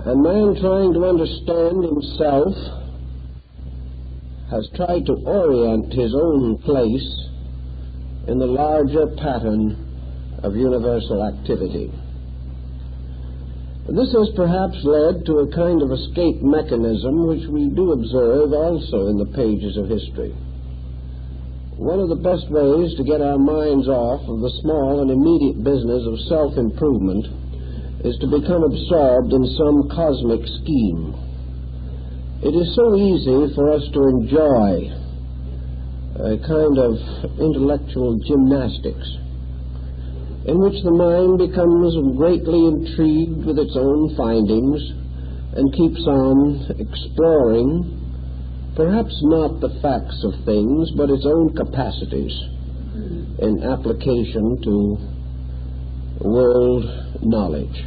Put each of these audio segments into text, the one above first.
And man, trying to understand himself, has tried to orient his own place in the larger pattern of universal activity. This has perhaps led to a kind of escape mechanism which we do observe also in the pages of history. One of the best ways to get our minds off of the small and immediate business of self-improvement is to become absorbed in some cosmic scheme. It is so easy for us to enjoy a kind of intellectual gymnastics in which the mind becomes greatly intrigued with its own findings and keeps on exploring, perhaps not the facts of things, but its own capacities in application to world knowledge.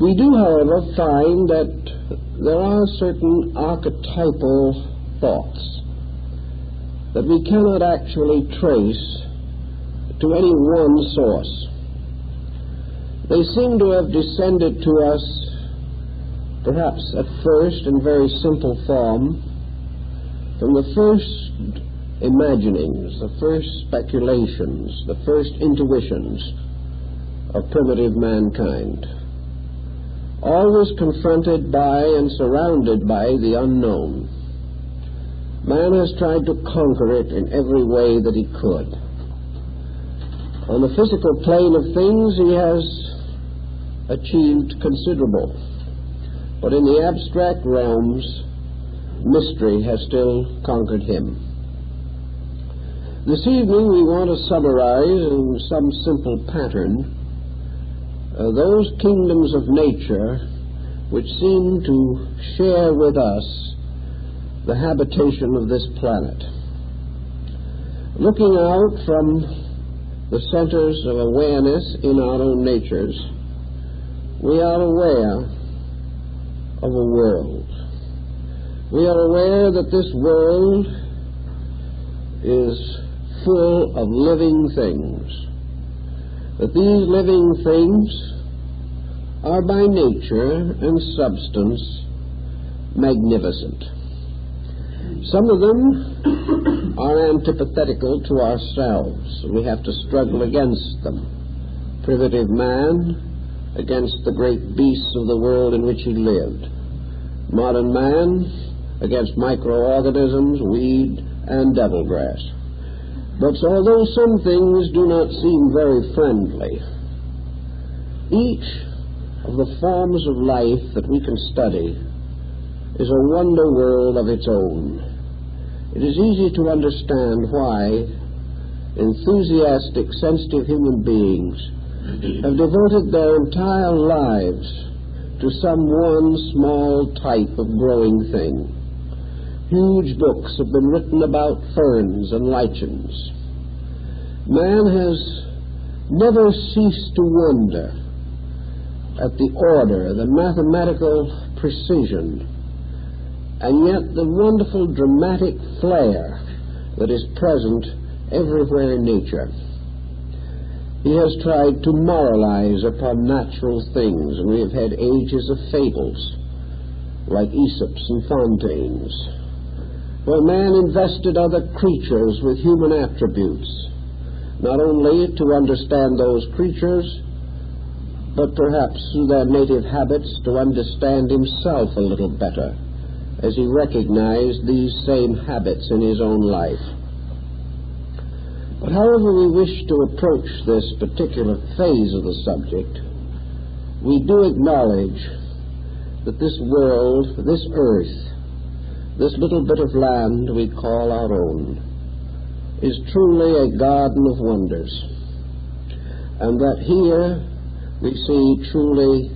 We do, however, find that there are certain archetypal thoughts that we cannot actually trace to any one source. They seem to have descended to us, perhaps at first in very simple form, from the first imaginings, the first speculations, the first intuitions of primitive mankind, always confronted by and surrounded by the unknown. Man has tried to conquer it in every way that he could. On the physical plane of things, he has achieved considerable. But in the abstract realms, mystery has still conquered him. This evening, we want to summarize in some simple pattern those kingdoms of nature which seem to share with us the habitation of this planet. Looking out from the centers of awareness in our own natures, we are aware of a world. We are aware that this world is full of living things, that these living things are by nature and substance magnificent. Some of them are antithetical to ourselves. We have to struggle against them. Primitive man against the great beasts of the world in which he lived. Modern man against microorganisms, weed, and devilgrass. But although some things do not seem very friendly, each of the forms of life that we can study is a wonder world of its own. It is easy to understand why enthusiastic, sensitive human beings have devoted their entire lives to some one small type of growing thing. Huge books have been written about ferns and lichens. Man has never ceased to wonder at the order, the mathematical precision, and yet the wonderful dramatic flair that is present everywhere in nature. He has tried to moralize upon natural things, and we have had ages of fables like Aesop's and Fontaine's, where man invested other creatures with human attributes, not only to understand those creatures, but perhaps through their native habits to understand himself a little better, as he recognized these same habits in his own life. But however we wish to approach this particular phase of the subject, we do acknowledge that this world, this earth, this little bit of land we call our own, is truly a garden of wonders, and that here we see truly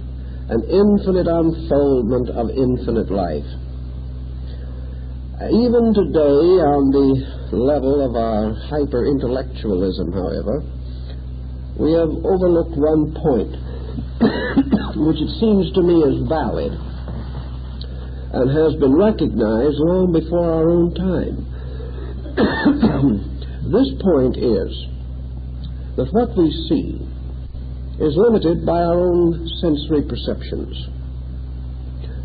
an infinite unfoldment of infinite life. Even today, on the level of our hyper-intellectualism, however, we have overlooked one point, which it seems to me is valid and has been recognized long before our own time. This point is that what we see is limited by our own sensory perceptions.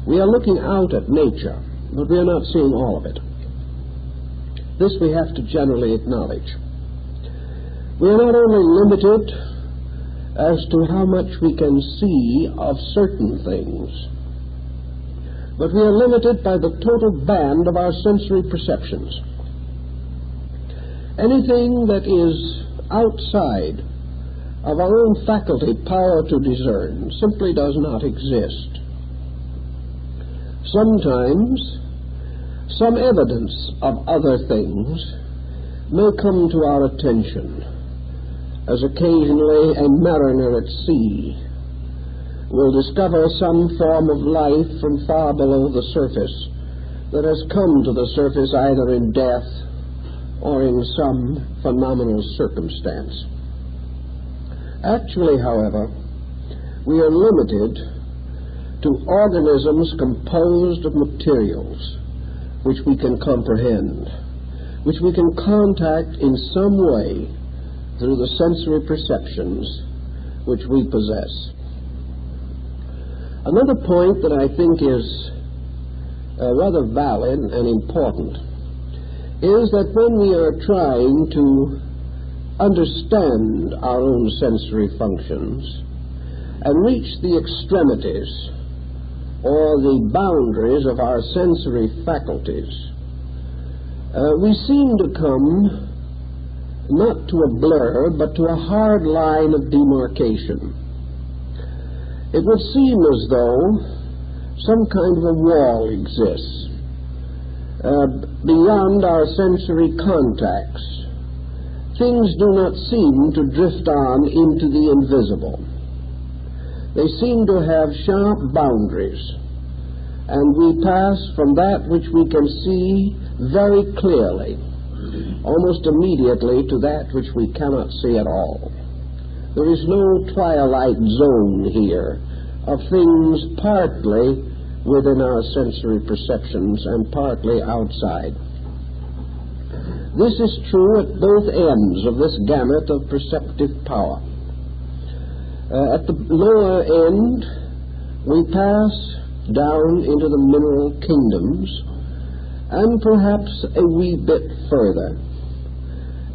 We are looking out at nature, but we are not seeing all of it. This we have to generally acknowledge. We are not only limited as to how much we can see of certain things, but we are limited by the total band of our sensory perceptions. Anything that is outside of our own faculty, power to discern, simply does not exist. Sometimes some evidence of other things may come to our attention, as occasionally a mariner at sea will discover some form of life from far below the surface that has come to the surface either in death or in some phenomenal circumstance. Actually, however, we are limited to organisms composed of materials which we can comprehend, which we can contact in some way through the sensory perceptions which we possess. Another point that I think is rather valid and important is that when we are trying to understand our own sensory functions and reach the extremities or the boundaries of our sensory faculties, we seem to come not to a blur, but to a hard line of demarcation. It would seem as though some kind of a wall exists beyond our sensory contacts. Things do not seem to drift on into the invisible. They seem to have sharp boundaries, and we pass from that which we can see very clearly, almost immediately, to that which we cannot see at all. There is no twilight zone here of things partly within our sensory perceptions and partly outside. This is true at both ends of this gamut of perceptive power. At the lower end, we pass down into the mineral kingdoms, and perhaps a wee bit further.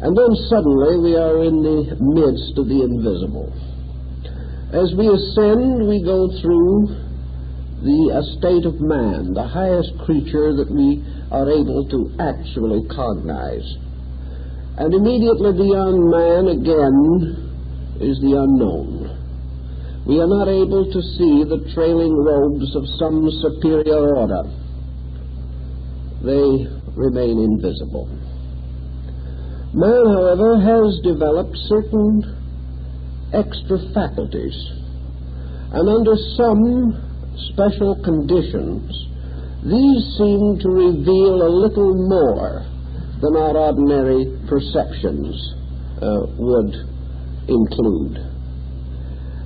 And then suddenly we are in the midst of the invisible. As we ascend, we go through the estate of man, the highest creature that we are able to actually cognize. And immediately beyond man again is the unknown. We are not able to see the trailing robes of some superior order. They remain invisible. Man, however, has developed certain extra faculties, and under some special conditions, these seem to reveal a little more than our ordinary perceptions would include.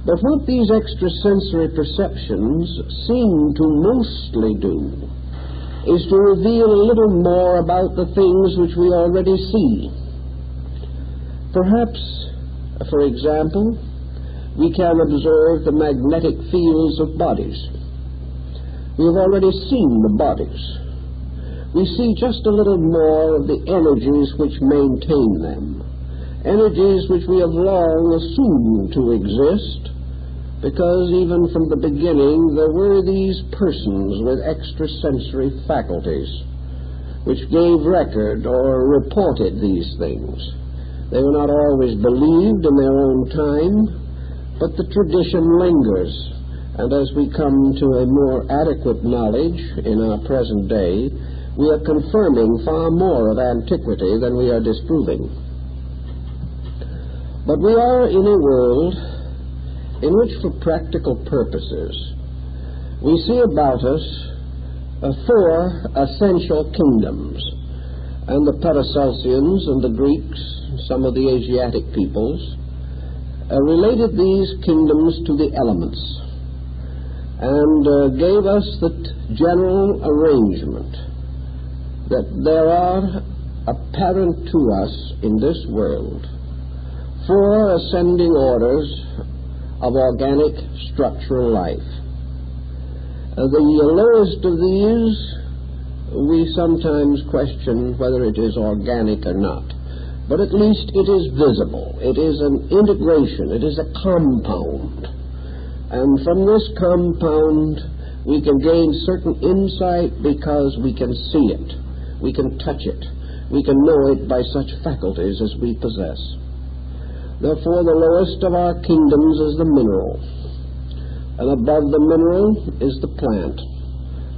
But what these extrasensory perceptions seem to mostly do is to reveal a little more about the things which we already see. Perhaps, for example, we can observe the magnetic fields of bodies. We have already seen the bodies. We see just a little more of the energies which maintain them, energies which we have long assumed to exist, because even from the beginning there were these persons with extrasensory faculties which gave record or reported these things. They were not always believed in their own time, but the tradition lingers. And as we come to a more adequate knowledge in our present day, we are confirming far more of antiquity than we are disproving. But we are in a world in which, for practical purposes, we see about us four essential kingdoms. And the Paracelsians and the Greeks, some of the Asiatic peoples, related these kingdoms to the elements, and gave us the general arrangement that there are apparent to us in this world four ascending orders of organic structural life. The lowest of these, we sometimes question whether it is organic or not. But at least it is visible. It is an integration. It is a compound. And from this compound, we can gain certain insight because we can see it. We can touch it. We can know it by such faculties as we possess. Therefore, the lowest of our kingdoms is the mineral. And above the mineral is the plant.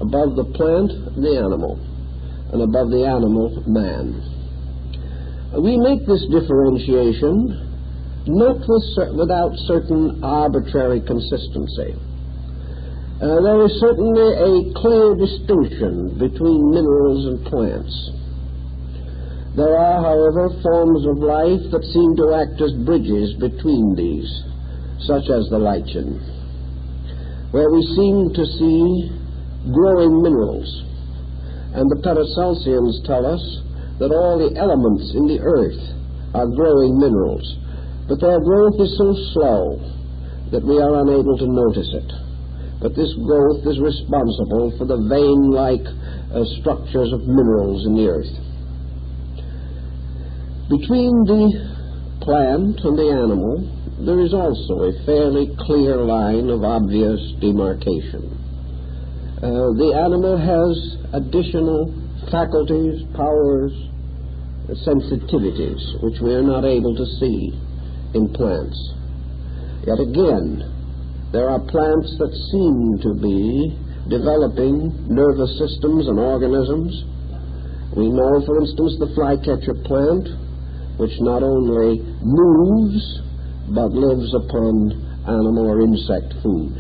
Above the plant, the animal. And above the animal, man. We make this differentiation not without certain arbitrary consistency. There is certainly a clear distinction between minerals and plants. There are, however, forms of life that seem to act as bridges between these, such as the lichen, where we seem to see growing minerals. And the Paracelsians tell us that all the elements in the earth are growing minerals, but their growth is so slow that we are unable to notice it. But this growth is responsible for the vein-like structures of minerals in the earth. Between the plant and the animal, there is also a fairly clear line of obvious demarcation. The animal has additional faculties, powers, sensitivities, which we are not able to see in plants. Yet again, there are plants that seem to be developing nervous systems and organisms. We know, for instance, the flycatcher plant, which not only moves, but lives upon animal or insect food.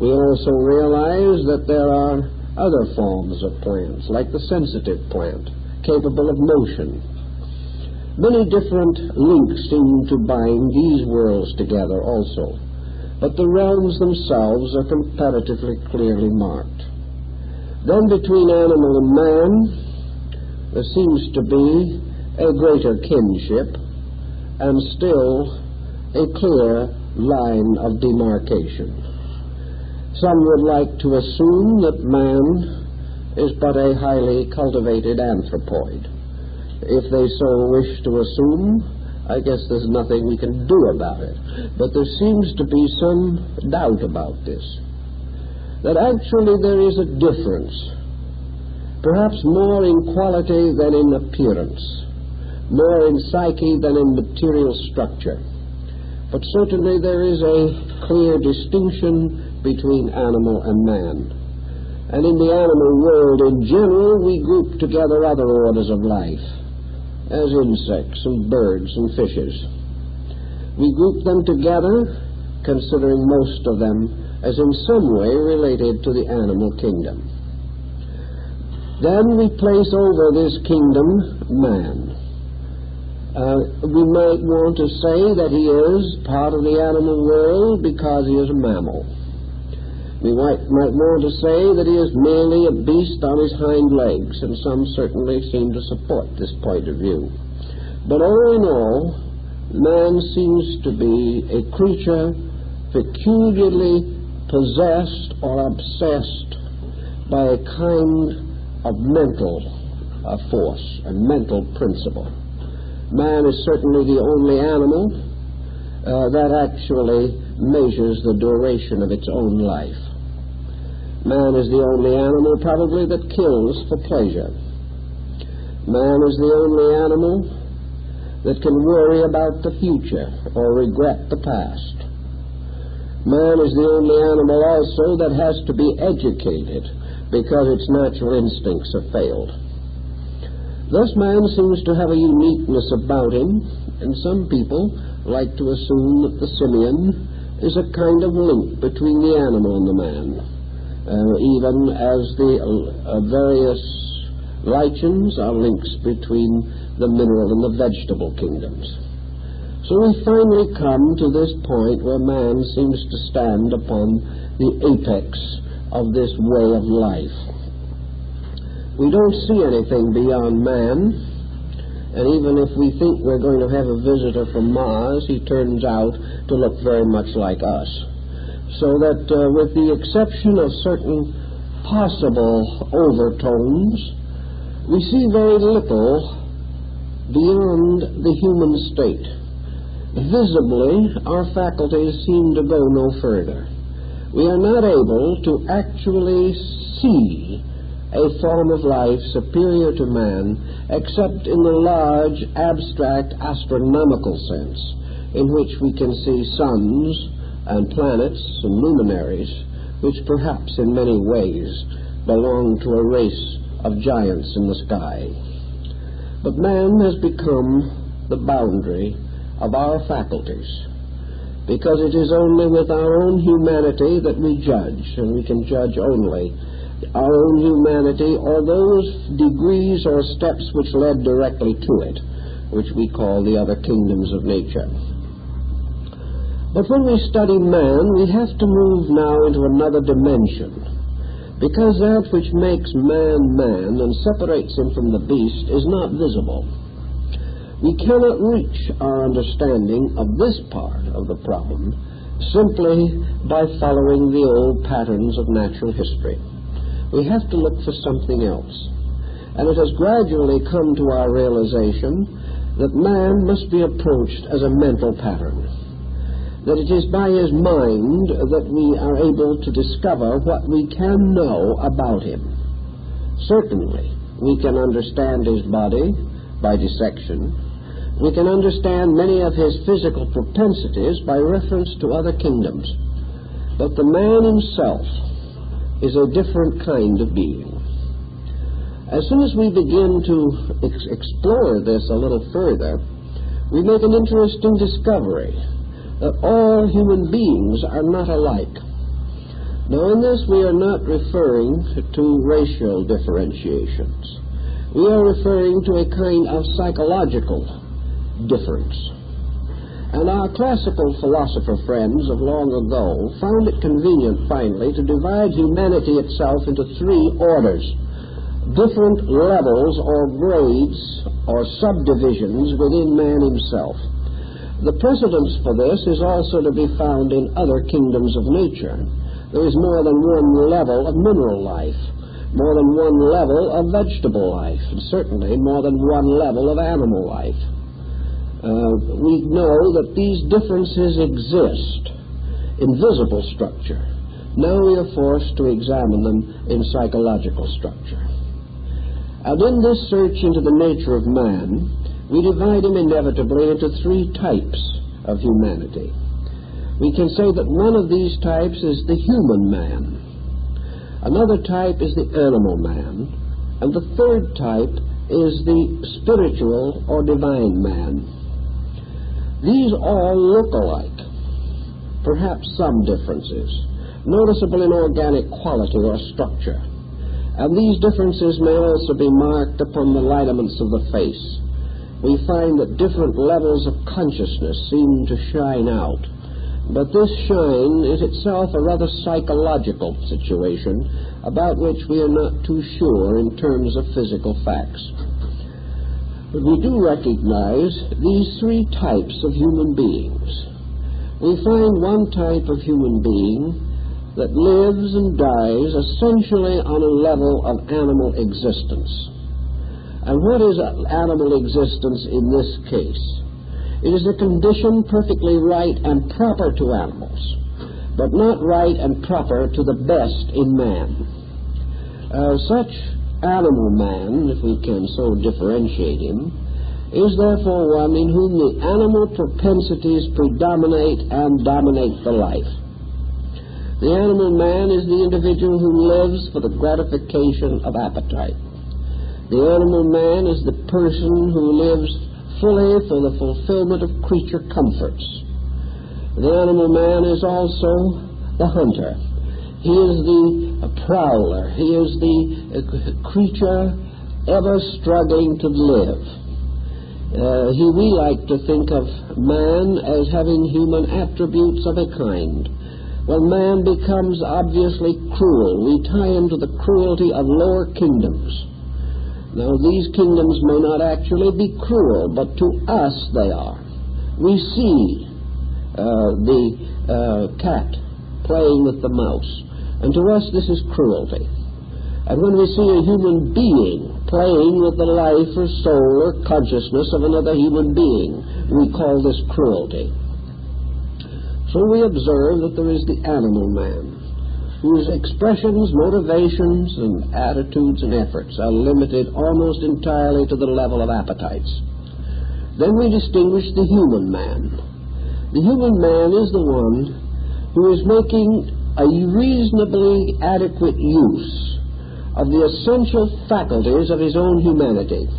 We also realize that there are other forms of plants, like the sensitive plant, capable of motion. Many different links seem to bind these worlds together also, but the realms themselves are comparatively clearly marked. Then between animal and man, there seems to be a greater kinship and still a clear line of demarcation. Some would like to assume that man is but a highly cultivated anthropoid. If they so wish to assume, I guess there's nothing we can do about it. But there seems to be some doubt about this, that actually there is a difference, perhaps more in quality than in appearance, more in psyche than in material structure. But certainly there is a clear distinction between animal and man. And in the animal world in general, we group together other orders of life, as insects and birds and fishes. We group them together, considering most of them as in some way related to the animal kingdom. Then we place over this kingdom man. We might want to say that he is part of the animal world because he is a mammal. We might want to say that he is merely a beast on his hind legs, and some certainly seem to support this point of view. But all in all, man seems to be a creature peculiarly possessed or obsessed by a kind of mental force, a mental principle. Man is certainly the only animal that actually measures the duration of its own life. Man is the only animal probably that kills for pleasure. Man is the only animal that can worry about the future or regret the past. Man is the only animal also that has to be educated because its natural instincts have failed. Thus man seems to have a uniqueness about him, and some people like to assume that the simian is a kind of link between the animal and the man. Even as the various lichens are links between the mineral and the vegetable kingdoms. So we finally come to this point where man seems to stand upon the apex of this way of life. We don't see anything beyond man. And even if we think we're going to have a visitor from Mars, he turns out to look very much like us. So that with the exception of certain possible overtones, we see very little beyond the human state. Visibly, our faculties seem to go no further. We are not able to actually see a form of life superior to man, except in the large, abstract, astronomical sense, in which we can see suns and planets and luminaries, which perhaps in many ways belong to a race of giants in the sky. But man has become the boundary of our faculties, because it is only with our own humanity that we judge, and we can judge only our own humanity, or those degrees or steps which led directly to it, which we call the other kingdoms of nature. But when we study man, we have to move now into another dimension, because that which makes man man and separates him from the beast is not visible. We cannot reach our understanding of this part of the problem simply by following the old patterns of natural history. We have to look for something else. And it has gradually come to our realization that man must be approached as a mental pattern, that it is by his mind that we are able to discover what we can know about him. Certainly, we can understand his body by dissection. We can understand many of his physical propensities by reference to other kingdoms. But the man himself is a different kind of being. As soon as we begin to explore this a little further, we make an interesting discovery that all human beings are not alike. Now, in this, we are not referring to racial differentiations. We are referring to a kind of psychological difference. And our classical philosopher friends of long ago found it convenient, finally, to divide humanity itself into three orders, different levels or grades or subdivisions within man himself. The precedence for this is also to be found in other kingdoms of nature. There is more than one level of mineral life, more than one level of vegetable life, and certainly more than one level of animal life. We know that these differences exist in visible structure. Now we are forced to examine them in psychological structure. And in this search into the nature of man, we divide him inevitably into three types of humanity. We can say that one of these types is the human man. Another type is the animal man. And the third type is the spiritual or divine man. These all look alike, perhaps some differences, noticeable in organic quality or structure. And these differences may also be marked upon the lineaments of the face. We find that different levels of consciousness seem to shine out. But this shine is itself a rather psychological situation about which we are not too sure in terms of physical facts. But we do recognize these three types of human beings. We find one type of human being that lives and dies essentially on a level of animal existence. And what is animal existence in this case? It is a condition perfectly right and proper to animals, but not right and proper to the best in man. Such animal man, if we can so differentiate him, is therefore one in whom the animal propensities predominate and dominate the life. The animal man is the individual who lives for the gratification of appetite. The animal man is the person who lives fully for the fulfillment of creature comforts. The animal man is also the hunter. He is the prowler. He is the creature ever struggling to live. We like to think of man as having human attributes of a kind. When man becomes obviously cruel, we tie him to the cruelty of lower kingdoms. Now, these kingdoms may not actually be cruel, but to us they are. We see the cat playing with the mouse, and to us this is cruelty. And when we see a human being playing with the life or soul or consciousness of another human being, we call this cruelty. So we observe that there is the animal man, whose expressions, motivations, and attitudes and efforts are limited almost entirely to the level of appetites. Then we distinguish the human man. The human man is the one who is making a reasonably adequate use of the essential faculties of his own humanity.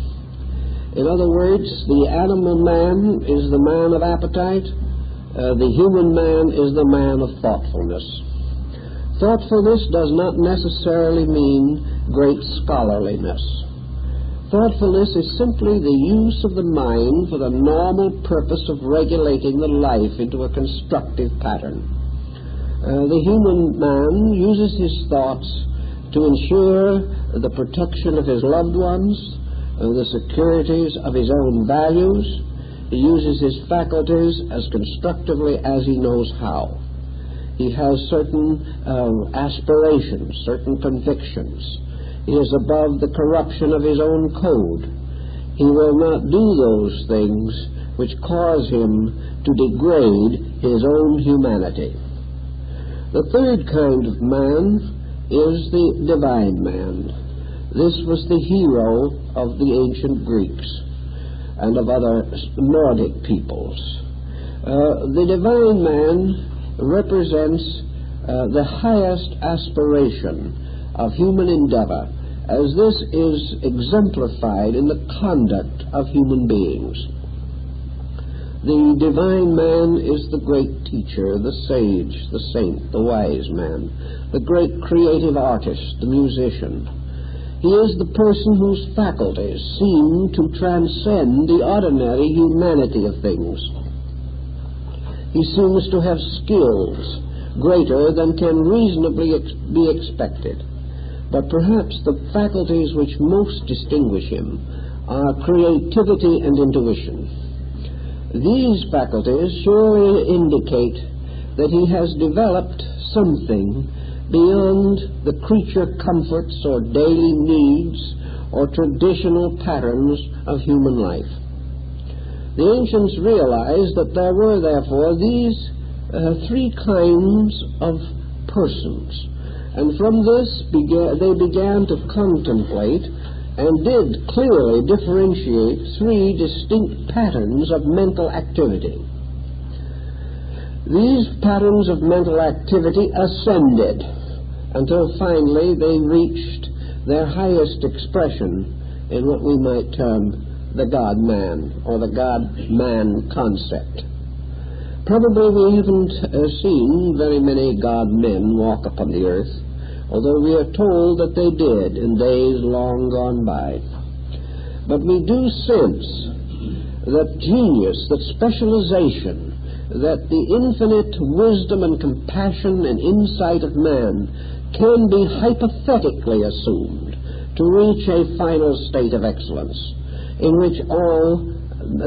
In other words, the animal man is the man of appetite. The human man is the man of thoughtfulness. Thoughtfulness does not necessarily mean great scholarliness. Thoughtfulness is simply the use of the mind for the normal purpose of regulating the life into a constructive pattern. The human man uses his thoughts to ensure the protection of his loved ones, the securities of his own values. He uses his faculties as constructively as he knows how. He has certain aspirations, certain convictions. He is above the corruption of his own code. He will not do those things which cause him to degrade his own humanity. The third kind of man is the divine man. This was the hero of the ancient Greeks and of other Nordic peoples. The divine man represents the highest aspiration of human endeavor, as this is exemplified in the conduct of human beings. The divine man is the great teacher, the sage, the saint, the wise man, the great creative artist, the musician. He is the person whose faculties seem to transcend the ordinary humanity of things. He seems to have skills greater than can reasonably be expected. But perhaps the faculties which most distinguish him are creativity and intuition. These faculties surely indicate that he has developed something beyond the creature comforts or daily needs or traditional patterns of human life. The ancients realized that there were, therefore, these three kinds of persons, and from this they began to contemplate and did clearly differentiate three distinct patterns of mental activity. These patterns of mental activity ascended until finally they reached their highest expression in what we might term the God-man, or the God-man concept. Probably we haven't seen very many God-men walk upon the earth, although we are told that they did in days long gone by. But we do sense that genius, that specialization, that the infinite wisdom and compassion and insight of man can be hypothetically assumed to reach a final state of excellence, in which all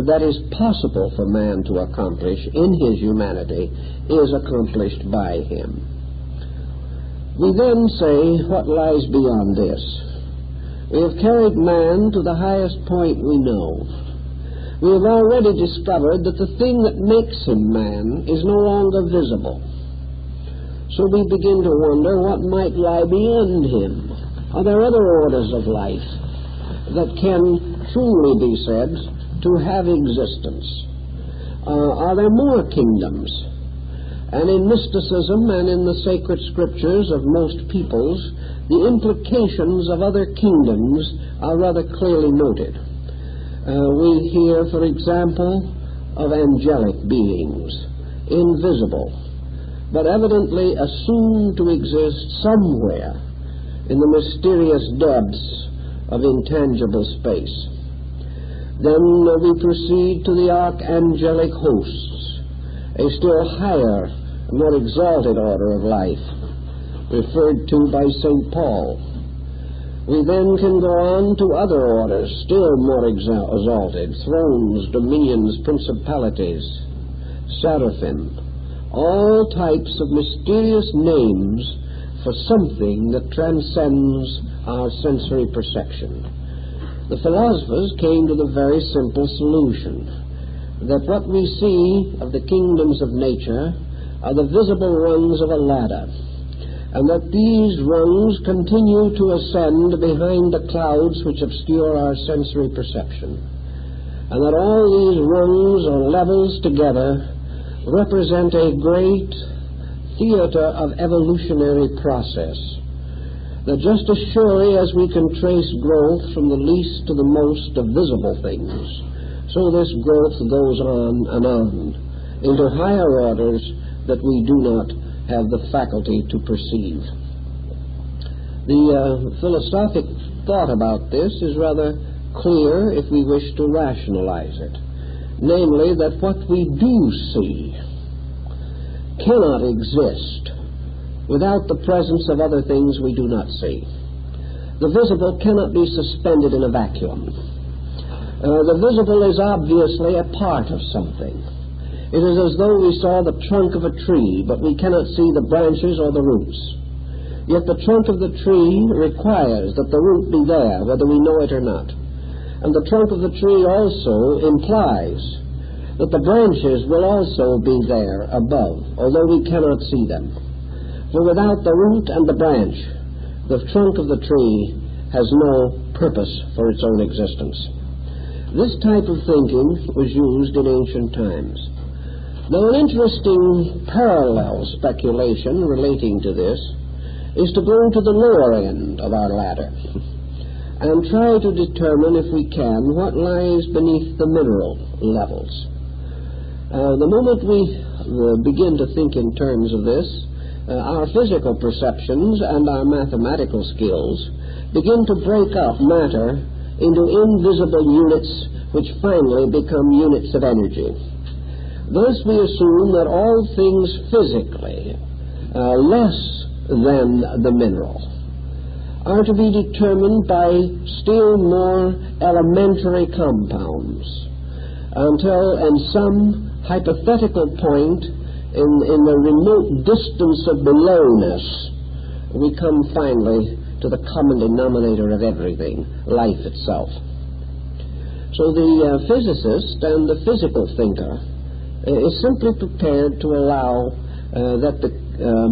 that is possible for man to accomplish in his humanity is accomplished by him. We then say, what lies beyond this? We have carried man to the highest point we know. We have already discovered that the thing that makes him man is no longer visible. So we begin to wonder what might lie beyond him. Are there other orders of life that can truly be said to have existence? Are there more kingdoms? And in mysticism and in the sacred scriptures of most peoples, the implications of other kingdoms are rather clearly noted. We hear, for example, of angelic beings, invisible, but evidently assumed to exist somewhere in the mysterious depths of intangible space. Then we proceed to the archangelic hosts, a still higher, more exalted order of life, referred to by St. Paul. We then can go on to other orders, still more exalted, thrones, dominions, principalities, seraphim, all types of mysterious names for something that transcends our sensory perception. The philosophers came to the very simple solution that what we see of the kingdoms of nature are the visible rungs of a ladder, and that these rungs continue to ascend behind the clouds which obscure our sensory perception, and that all these rungs or levels together represent a great theater of evolutionary process, that just as surely as we can trace growth from the least to the most of visible things, so this growth goes on and on into higher orders that we do not have the faculty to perceive. The philosophic thought about this is rather clear if we wish to rationalize it, namely that what we do see cannot exist without the presence of other things we do not see. The visible cannot be suspended in a vacuum. The visible is obviously a part of something. It is as though we saw the trunk of a tree, but we cannot see the branches or the roots. Yet the trunk of the tree requires that the root be there, whether we know it or not. And the trunk of the tree also implies that the branches will also be there above, although we cannot see them. For without the root and the branch, the trunk of the tree has no purpose for its own existence. This type of thinking was used in ancient times. Now, an interesting parallel speculation relating to this is to go to the lower end of our ladder and try to determine, if we can, what lies beneath the mineral levels. The moment we begin to think in terms of this, our physical perceptions and our mathematical skills begin to break up matter into invisible units which finally become units of energy. Thus we assume that all things physically less than the mineral are to be determined by still more elementary compounds, until in some hypothetical point in the remote distance of belowness we come finally to the common denominator of everything, life itself. So the physicist and the physical thinker is simply prepared to allow that the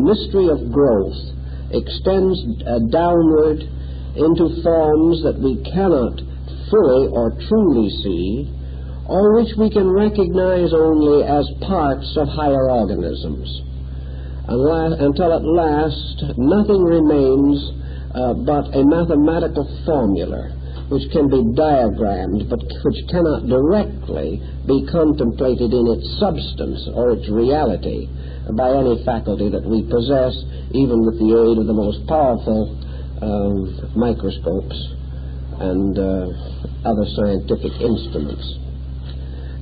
mystery of growth extends downward into forms that we cannot fully or truly see, or which we can recognize only as parts of higher organisms, until at last nothing remains but a mathematical formula which can be diagrammed, but which cannot directly be contemplated in its substance or its reality by any faculty that we possess, even with the aid of the most powerful microscopes and other scientific instruments.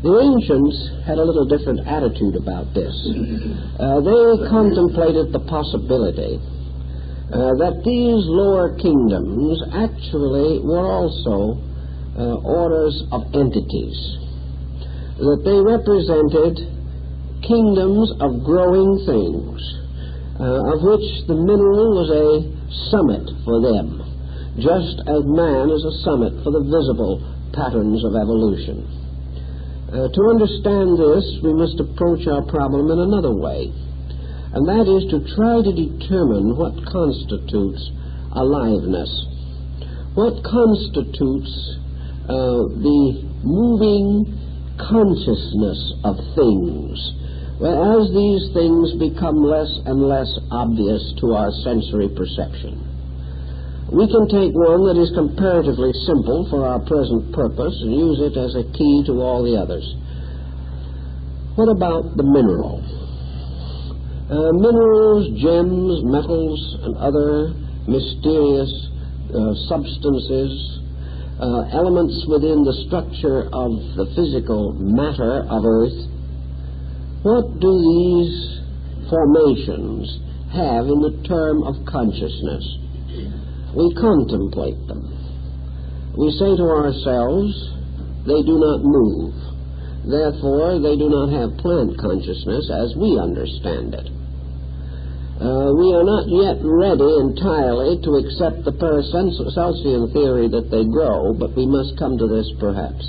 The ancients had a little different attitude about this. They contemplated the possibility that these lower kingdoms actually were also orders of entities, that they represented kingdoms of growing things, of which the mineral was a summit for them, just as man is a summit for the visible patterns of evolution. To understand this, we must approach our problem in another way, and that is to try to determine what constitutes aliveness, what constitutes the moving consciousness of things, as these things become less and less obvious to our sensory perception. We can take one that is comparatively simple for our present purpose and use it as a key to all the others. What about the mineral? Minerals, gems, metals, and other mysterious substances, elements within the structure of the physical matter of Earth. What do these formations have in the term of consciousness? we contemplate them. We say to ourselves, they do not move. Therefore, they do not have plant consciousness as we understand it. We are not yet ready entirely to accept the Paracelsian theory that they grow, but we must come to this perhaps.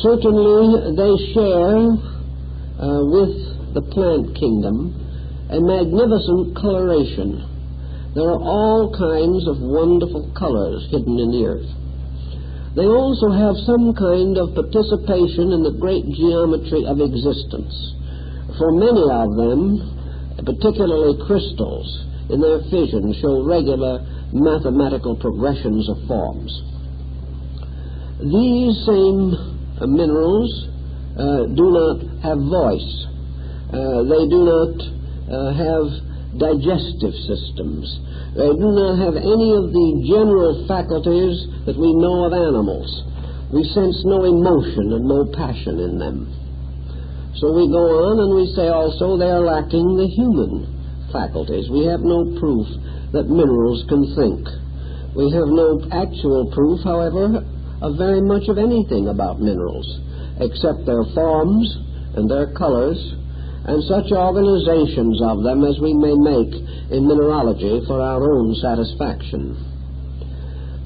Certainly, they share with the plant kingdom a magnificent coloration. There are all kinds of wonderful colors hidden in the earth. They also have some kind of participation in the great geometry of existence. For many of them, particularly crystals, in their fission show regular mathematical progressions of forms. These same minerals do not have voice. They do not have digestive systems. They do not have any of the general faculties that we know of animals. We sense no emotion and no passion in them. So we go on and we say also they are lacking the human faculties. We have no proof that minerals can think. We have no actual proof, however, of very much of anything about minerals, except their forms and their colors, and such organizations of them as we may make in mineralogy for our own satisfaction.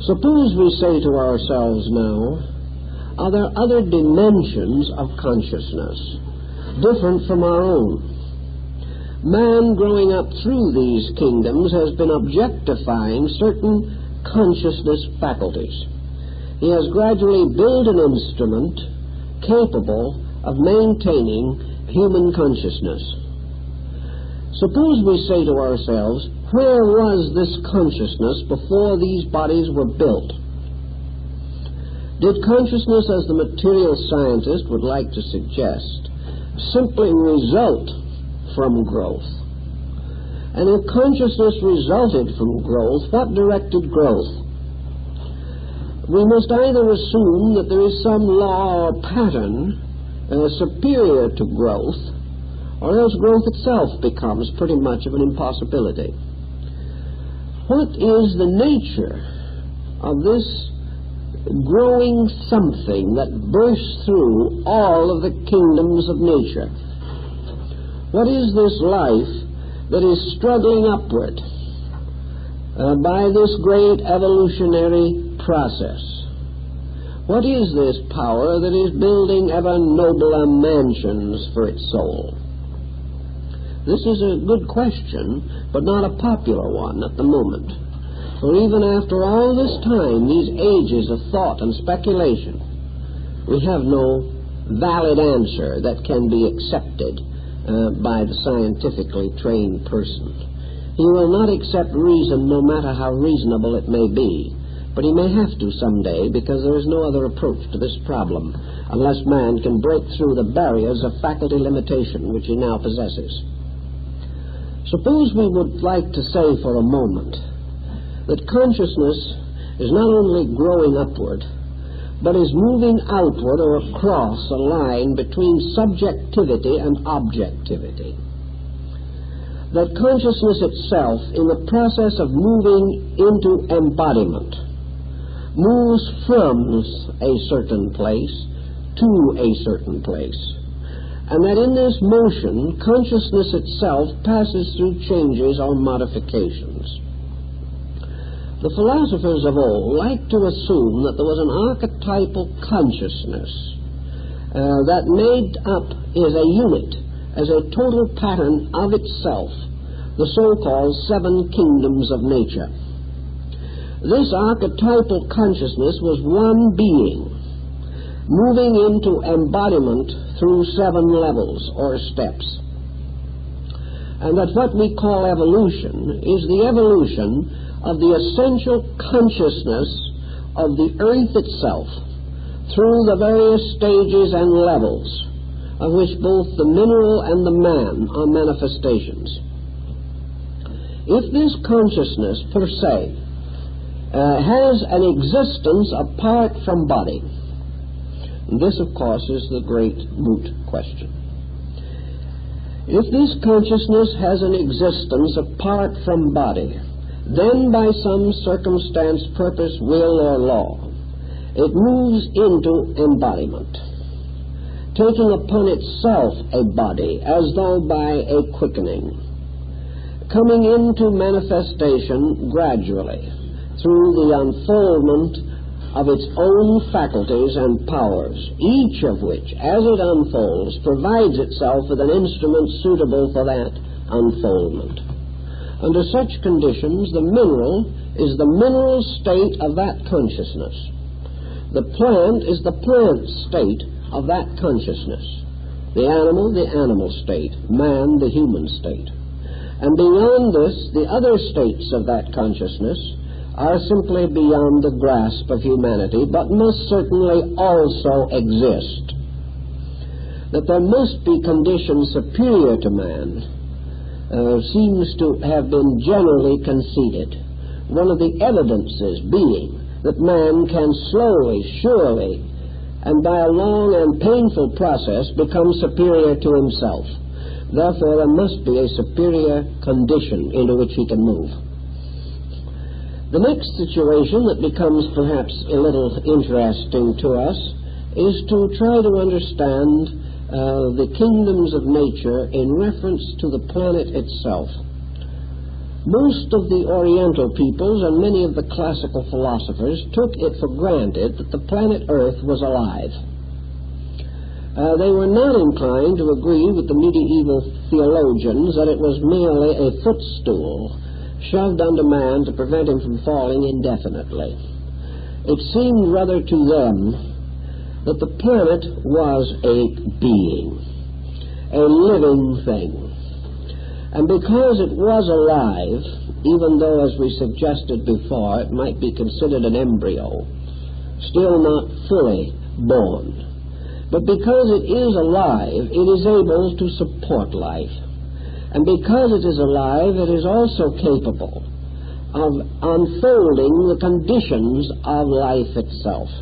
Suppose we say to ourselves now, are there other dimensions of consciousness different from our own? Man, growing up through these kingdoms, has been objectifying certain consciousness faculties. He has gradually built an instrument capable of maintaining human consciousness. Suppose we say to ourselves, where was this consciousness before these bodies were built? Did consciousness, as the material scientist would like to suggest, simply result from growth? And if consciousness resulted from growth, what directed growth? We must either assume that there is some law or pattern superior to growth, or else growth itself becomes pretty much of an impossibility. What is the nature of this growing something that bursts through all of the kingdoms of nature? What is this life that is struggling upward by this great evolutionary process? What is this power that is building ever nobler mansions for its soul? This is a good question, but not a popular one at the moment. For even after all this time, these ages of thought and speculation, we have no valid answer that can be accepted by the scientifically trained person. He will not accept reason, no matter how reasonable it may be, but he may have to someday, because there is no other approach to this problem unless man can break through the barriers of faculty limitation which he now possesses. Suppose we would like to say for a moment that consciousness is not only growing upward, but is moving outward or across a line between subjectivity and objectivity. That consciousness itself, in the process of moving into embodiment, moves from a certain place to a certain place, and that in this motion, consciousness itself passes through changes or modifications. The philosophers of old liked to assume that there was an archetypal consciousness that made up as a unit, as a total pattern of itself, the so-called seven kingdoms of nature. This archetypal consciousness was one being, moving into embodiment through seven levels or steps. And that what we call evolution is the evolution of the essential consciousness of the earth itself through the various stages and levels of which both the mineral and the man are manifestations. If this consciousness per se has an existence apart from body, this of course is the great moot question. If this consciousness has an existence apart from body, Then by some circumstance, purpose, will, or law, it moves into embodiment, taking upon itself a body as though by a quickening, coming into manifestation gradually through the unfoldment of its own faculties and powers, each of which, as it unfolds, provides itself with an instrument suitable for that unfoldment. Under such conditions, the mineral is the mineral state of that consciousness. The plant is the plant state of that consciousness. The animal state. Man, the human state. And beyond this, the other states of that consciousness are simply beyond the grasp of humanity, but must certainly also exist. That there must be conditions superior to man seems to have been generally conceded. One of the evidences being that man can slowly, surely, and by a long and painful process become superior to himself. Therefore, there must be a superior condition into which he can move. The next situation that becomes perhaps a little interesting to us is to try to understand the kingdoms of nature in reference to the planet itself. Most of the Oriental peoples and many of the classical philosophers took it for granted that the planet Earth was alive. They were not inclined to agree with the medieval theologians that it was merely a footstool shoved under man to prevent him from falling indefinitely. It seemed rather to them that the planet was a being, a living thing. And because it was alive, even though, as we suggested before, it might be considered an embryo, still not fully born, but because it is alive, it is able to support life. And because it is alive, it is also capable of unfolding the conditions of life itself.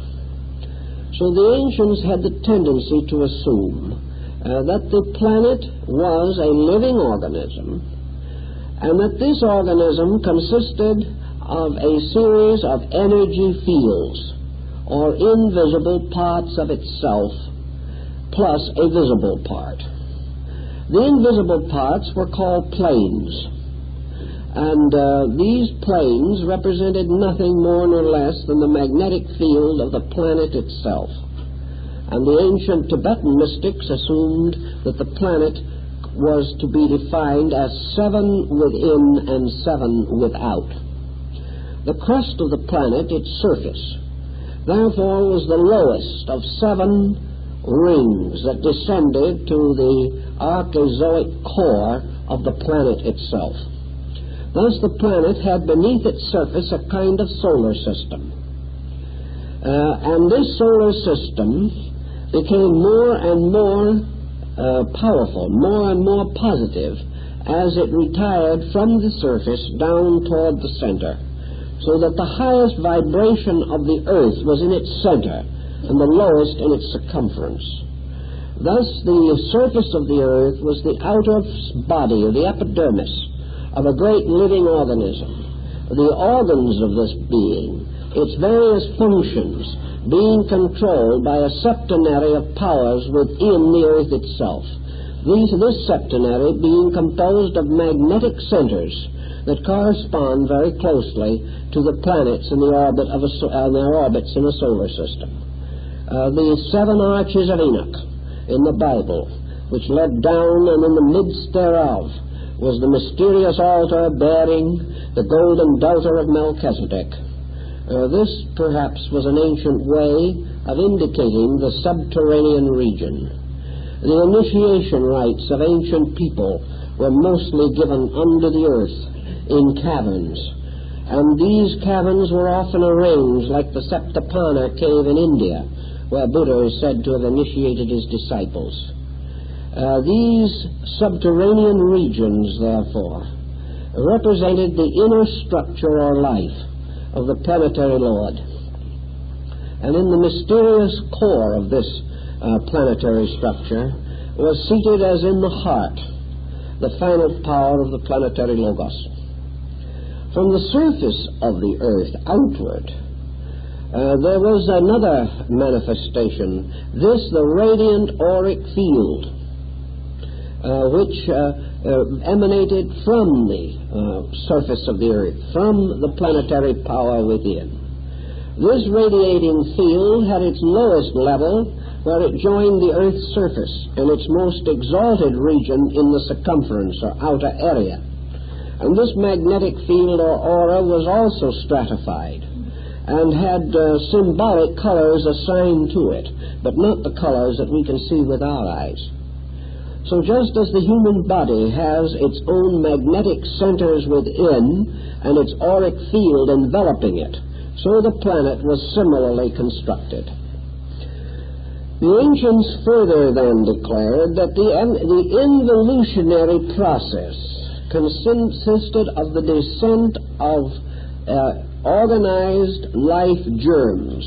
So the ancients had the tendency to assume that the planet was a living organism, and that this organism consisted of a series of energy fields, or invisible parts of itself, plus a visible part. The invisible parts were called planes, and these planes represented nothing more nor less than the magnetic field of the planet itself. And the ancient Tibetan mystics assumed that the planet was to be defined as 7 within and 7 without. The crust of the planet, its surface, therefore was the lowest of 7 rings that descended to the archezoic core of the planet itself. Thus the planet had beneath its surface a kind of solar system. And this solar system became more and more powerful, more and more positive, as it retired from the surface down toward the center, so that the highest vibration of the earth was in its center and the lowest in its circumference. Thus the surface of the earth was the outer body, or the epidermis, of a great living organism. The organs of this being, its various functions, being controlled by a septenary of powers within the earth itself. This septenary being composed of magnetic centers that correspond very closely to the planets in the orbit of their orbits in a solar system. The 7 arches of Enoch in the Bible, which led down, and in the midst thereof was the mysterious altar bearing the golden daughter of Melchizedek. This, perhaps, was an ancient way of indicating the subterranean region. The initiation rites of ancient people were mostly given under the earth in caverns, and these caverns were often arranged like the Saptapana cave in India, where Buddha is said to have initiated his disciples. These subterranean regions, therefore, represented the inner structure or life of the planetary Lord. And in the mysterious core of this planetary structure was seated as in the heart the final power of the planetary Logos. From the surface of the earth outward, there was another manifestation, the radiant auric field, which emanated from the surface of the earth, from the planetary power within. This radiating field had its lowest level where it joined the earth's surface in its most exalted region in the circumference or outer area. And this magnetic field or aura was also stratified and had symbolic colors assigned to it, but not the colors that we can see with our eyes. So just as the human body has its own magnetic centers within and its auric field enveloping it, so the planet was similarly constructed. The ancients further then declared that the involutionary process consisted of the descent of organized life germs,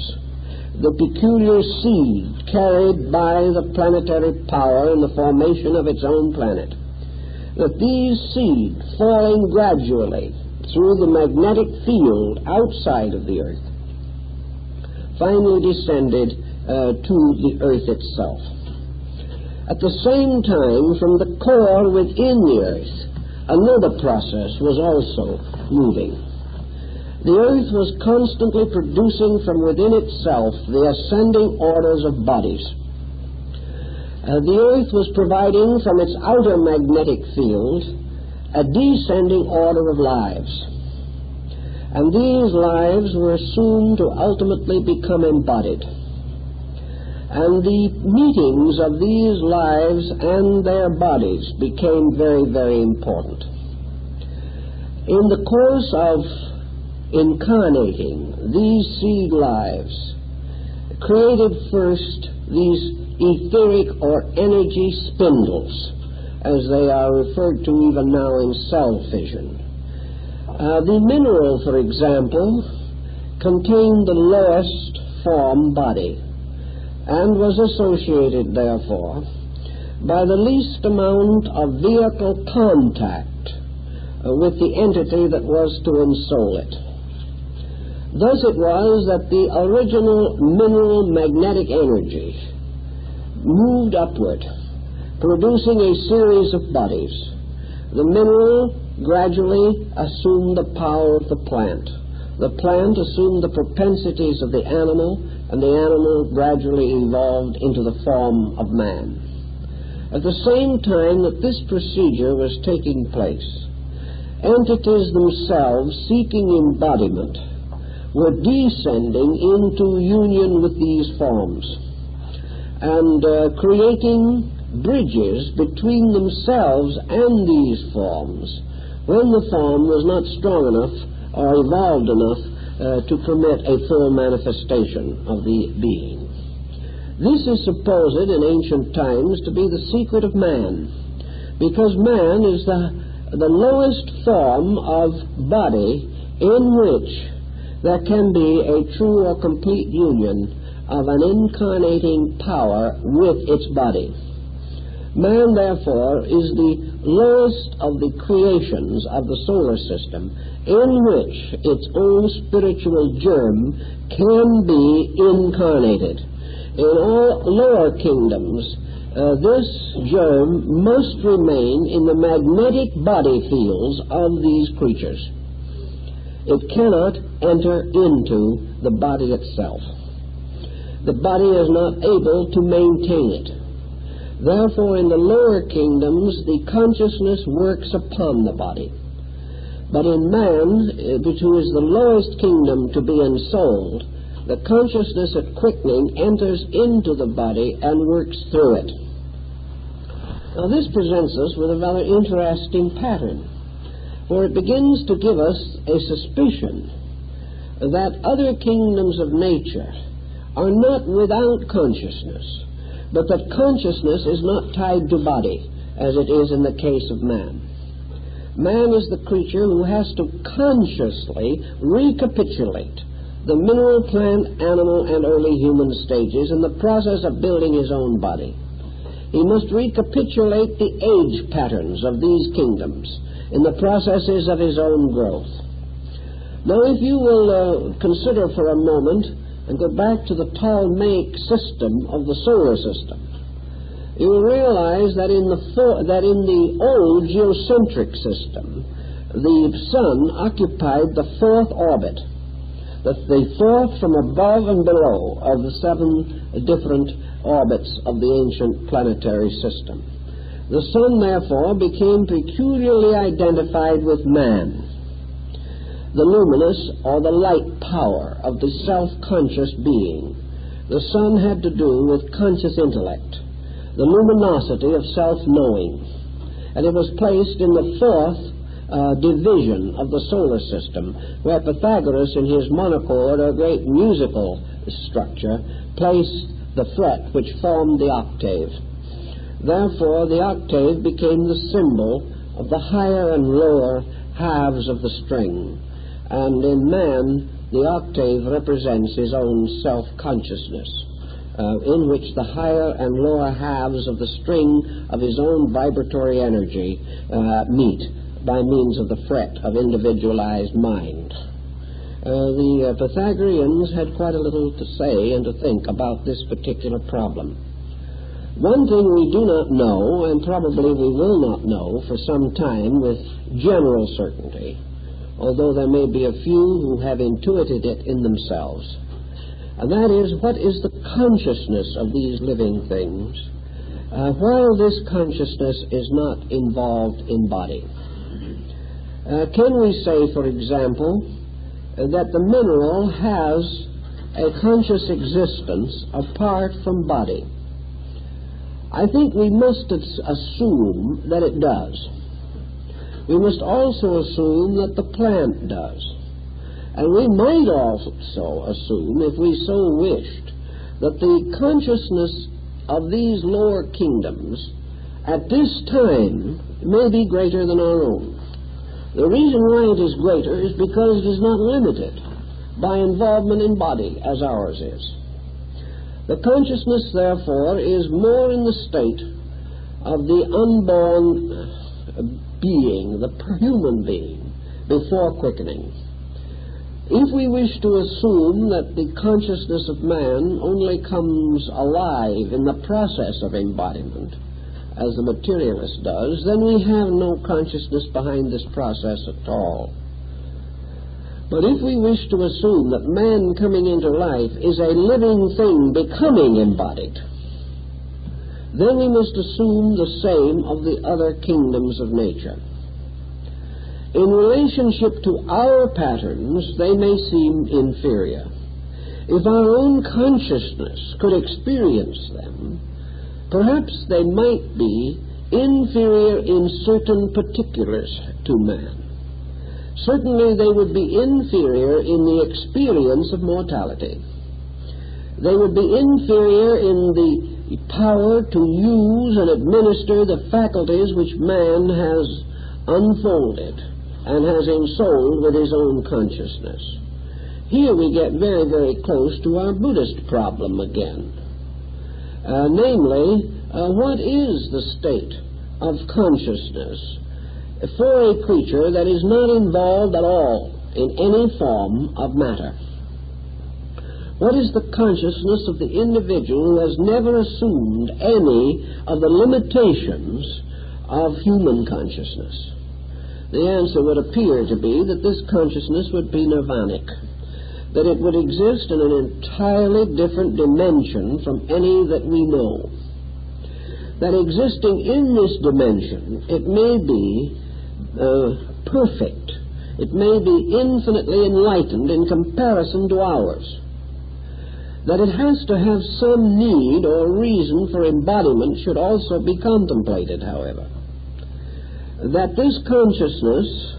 the peculiar seed carried by the planetary power in the formation of its own planet, that these seed, falling gradually through the magnetic field outside of the earth, finally descended to the earth itself. At the same time, from the core within the earth, another process was also moving. The earth was constantly producing from within itself the ascending orders of bodies. The earth was providing from its outer magnetic field a descending order of lives. And these lives were soon to ultimately become embodied. And the meetings of these lives and their bodies became very, very important. In the course of incarnating these seed lives, created first these etheric or energy spindles, as they are referred to even now in cell fission. The mineral, for example, contained the lowest form body, and was associated, therefore, by the least amount of vehicle contact with the entity that was to ensoul it. Thus it was that the original mineral magnetic energy moved upward, producing a series of bodies. The mineral gradually assumed the power of the plant. The plant assumed the propensities of the animal, and the animal gradually evolved into the form of man. At the same time that this procedure was taking place, entities themselves seeking embodiment were descending into union with these forms and creating bridges between themselves and these forms when the form was not strong enough or evolved enough to permit a full manifestation of the being. This is supposed in ancient times to be the secret of man, because man is the lowest form of body in which there can be a true or complete union of an incarnating power with its body. Man, therefore, is the lowest of the creations of the solar system in which its own spiritual germ can be incarnated. In all lower kingdoms, this germ must remain in the magnetic body fields of these creatures. It cannot enter into the body itself. The body is not able to maintain it. Therefore, in the lower kingdoms, the consciousness works upon the body. But in man, which is the lowest kingdom to be ensouled, the consciousness at quickening enters into the body and works through it. Now, this presents us with a rather interesting pattern, for it begins to give us a suspicion that other kingdoms of nature are not without consciousness, but that consciousness is not tied to body, as it is in the case of man. Man is the creature who has to consciously recapitulate the mineral, plant, animal, and early human stages in the process of building his own body. He must recapitulate the age patterns of these kingdoms in the processes of his own growth. Now, if you will consider for a moment and go back to the Ptolemaic system of the solar system, you will realize that in the old geocentric system, the sun occupied the fourth orbit, the fourth from above and below of the 7 different orbits of the ancient planetary system. The sun, therefore, became peculiarly identified with man. The luminous or the light power of the self-conscious being. The sun had to do with conscious intellect, the luminosity of self-knowing, and it was placed in the fourth division of the solar system, where Pythagoras in his monochord, or great musical structure, placed the fret which formed the octave. Therefore, the octave became the symbol of the higher and lower halves of the string, and in man the octave represents his own self-consciousness, in which the higher and lower halves of the string of his own vibratory energy meet by means of the fret of individualized mind. The Pythagoreans had quite a little to say and to think about this particular problem. One thing we do not know, and probably we will not know for some time with general certainty, although there may be a few who have intuited it in themselves, and that is, what is the consciousness of these living things, while this consciousness is not involved in body. Can we say, for example, that the mineral has a conscious existence apart from body? I think we must assume that it does. We must also assume that the plant does. And we might also assume, if we so wished, that the consciousness of these lower kingdoms at this time may be greater than our own. The reason why it is greater is because it is not limited by involvement in body as ours is. The consciousness, therefore, is more in the state of the unborn being, the human being, before quickening. If we wish to assume that the consciousness of man only comes alive in the process of embodiment, as the materialist does, then we have no consciousness behind this process at all. But if we wish to assume that man coming into life is a living thing becoming embodied, then we must assume the same of the other kingdoms of nature. In relationship to our patterns, they may seem inferior. If our own consciousness could experience them, perhaps they might be inferior in certain particulars to man. Certainly they would be inferior in the experience of mortality. They would be inferior in the power to use and administer the faculties which man has unfolded and has ensouled with his own consciousness. Here we get very, very close to our Buddhist problem again. Namely, what is the state of consciousness for a creature that is not involved at all in any form of matter? What is the consciousness of the individual who has never assumed any of the limitations of human consciousness? The answer would appear to be that this consciousness would be nirvanic, that it would exist in an entirely different dimension from any that we know. That existing in this dimension, it may be perfect. It may be infinitely enlightened in comparison to ours. That it has to have some need or reason for embodiment should also be contemplated, however. That this consciousness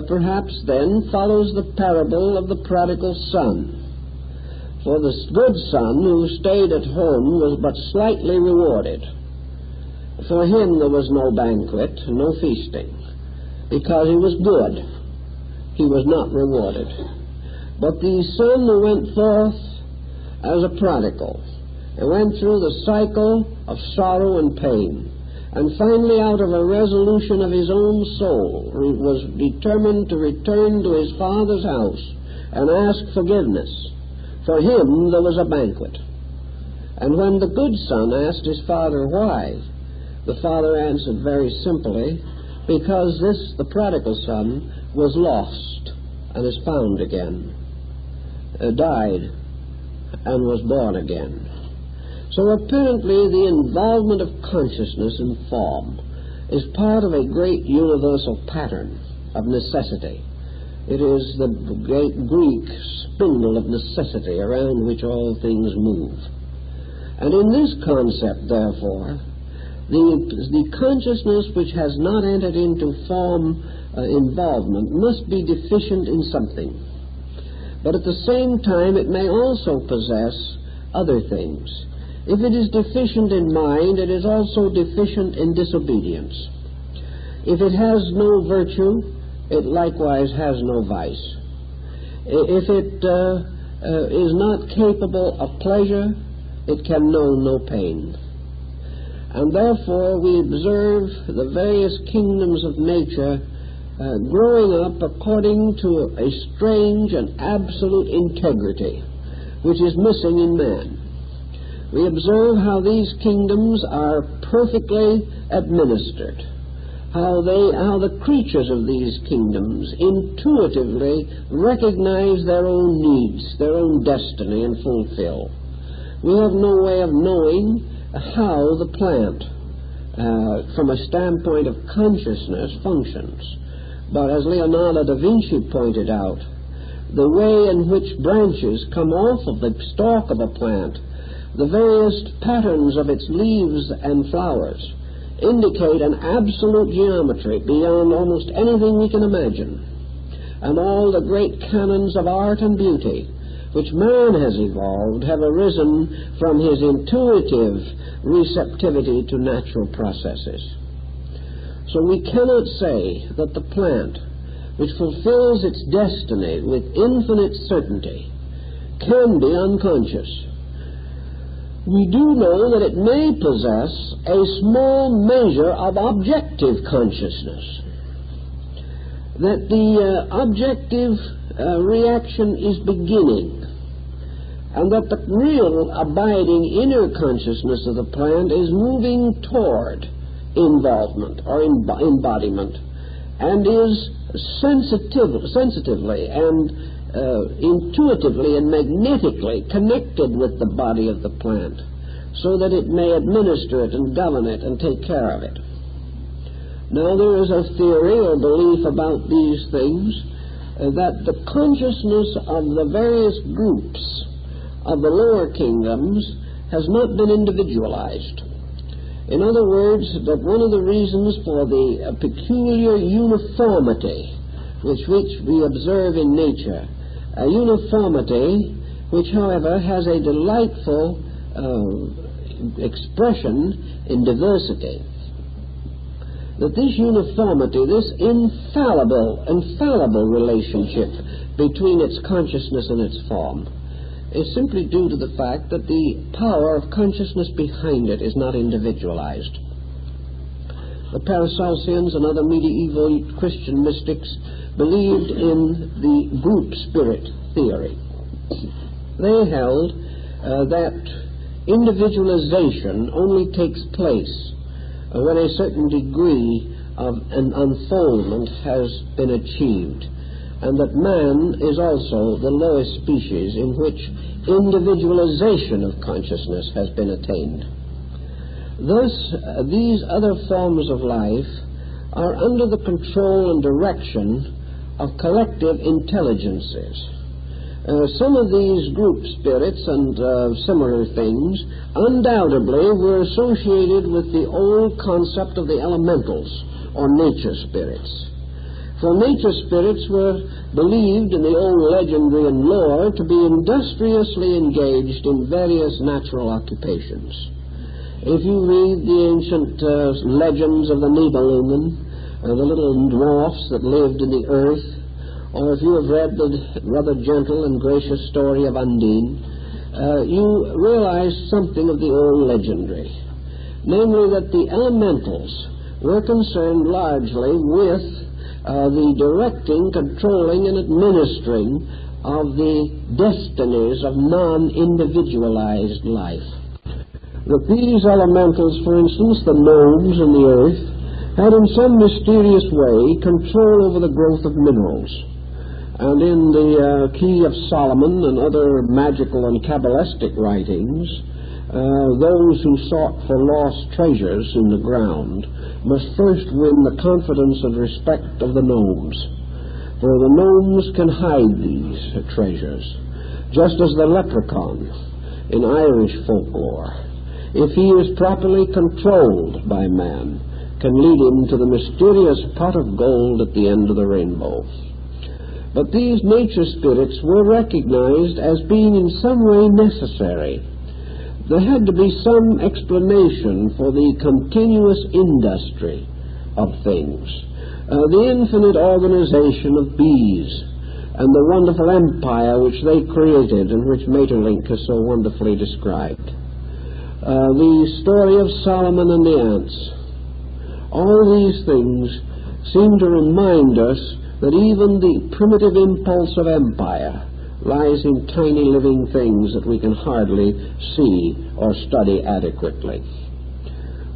perhaps then follows the parable of the prodigal son. For the good son who stayed at home was but slightly rewarded. For him there was no banquet, no feasting, because he was good. He was not rewarded. But the son who went forth as a prodigal and went through the cycle of sorrow and pain and finally, out of a resolution of his own soul, was determined to return to his father's house and ask forgiveness. For him there was a banquet. And when the good son asked his father why, the father answered very simply, because the prodigal son, was lost and is found again, died and was born again. So apparently the involvement of consciousness in form is part of a great universal pattern of necessity. It is the great Greek spindle of necessity around which all things move. And in this concept, therefore, the consciousness which has not entered into form involvement must be deficient in something. But at the same time, it may also possess other things. If it is deficient in mind, it is also deficient in disobedience. If it has no virtue, it likewise has no vice. If it is not capable of pleasure, it can know no pain. And therefore we observe the various kingdoms of nature growing up according to a strange and absolute integrity which is missing in man. We observe how these kingdoms are perfectly administered, how the creatures of these kingdoms intuitively recognize their own needs, their own destiny, and fulfill. We have no way of knowing how the plant, from a standpoint of consciousness, functions. But as Leonardo da Vinci pointed out, the way in which branches come off of the stalk of a plant, the various patterns of its leaves and flowers, indicate an absolute geometry beyond almost anything we can imagine. And all the great canons of art and beauty which man has evolved have arisen from his intuitive receptivity to natural processes. So we cannot say that the plant, which fulfills its destiny with infinite certainty, can be unconscious. We do know that it may possess a small measure of objective consciousness, that the objective reaction is beginning, and that the real abiding inner consciousness of the plant is moving toward involvement or embodiment, and is sensitively and intuitively and magnetically connected with the body of the plant, so that it may administer it and govern it and take care of it. Now there is a theory or belief about these things that the consciousness of the various groups of the lower kingdoms has not been individualized. In other words, that one of the reasons for the peculiar uniformity which we observe in nature, a uniformity which, however, has a delightful expression in diversity, that this uniformity, this infallible relationship between its consciousness and its form, is simply due to the fact that the power of consciousness behind it is not individualized. The Paracelsians and other medieval Christian mystics believed in the group spirit theory. They held that individualization only takes place when a certain degree of an unfoldment has been achieved, and that man is also the lowest species in which individualization of consciousness has been attained. Thus, these other forms of life are under the control and direction of collective intelligences. Some of these group spirits and similar things undoubtedly were associated with the old concept of the elementals, or nature spirits. For nature spirits were believed in the old legendary and lore to be industriously engaged in various natural occupations. If you read the ancient legends of the Nibelungen, the little dwarfs that lived in the earth, or if you have read the rather gentle and gracious story of Undine, you realize something of the old legendary. namely that the elementals were concerned largely with the directing, controlling, and administering of the destinies of non-individualized life. That these elementals, for instance, the gnomes in the earth, had in some mysterious way control over the growth of minerals. And in the Key of Solomon and other magical and Kabbalistic writings, those who sought for lost treasures in the ground must first win the confidence and respect of the gnomes. For the gnomes can hide these treasures, just as the leprechaun in Irish folklore, if he is properly controlled by man, can lead him to the mysterious pot of gold at the end of the rainbow. But these nature spirits were recognized as being in some way necessary. There had to be some explanation for the continuous industry of things, the infinite organization of bees, and the wonderful empire which they created and which Maeterlinck has so wonderfully described. The story of Solomon and the ants. All these things seem to remind us that even the primitive impulse of empire lies in tiny living things that we can hardly see or study adequately.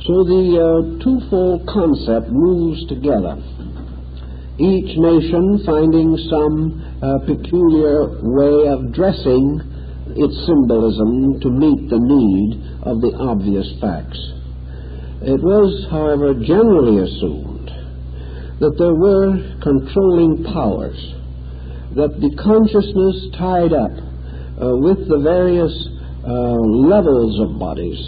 So the twofold concept moves together, each nation finding some peculiar way of dressing its symbolism to meet the need of the obvious facts. It was, however, generally assumed that there were controlling powers, that the consciousness tied up with the various levels of bodies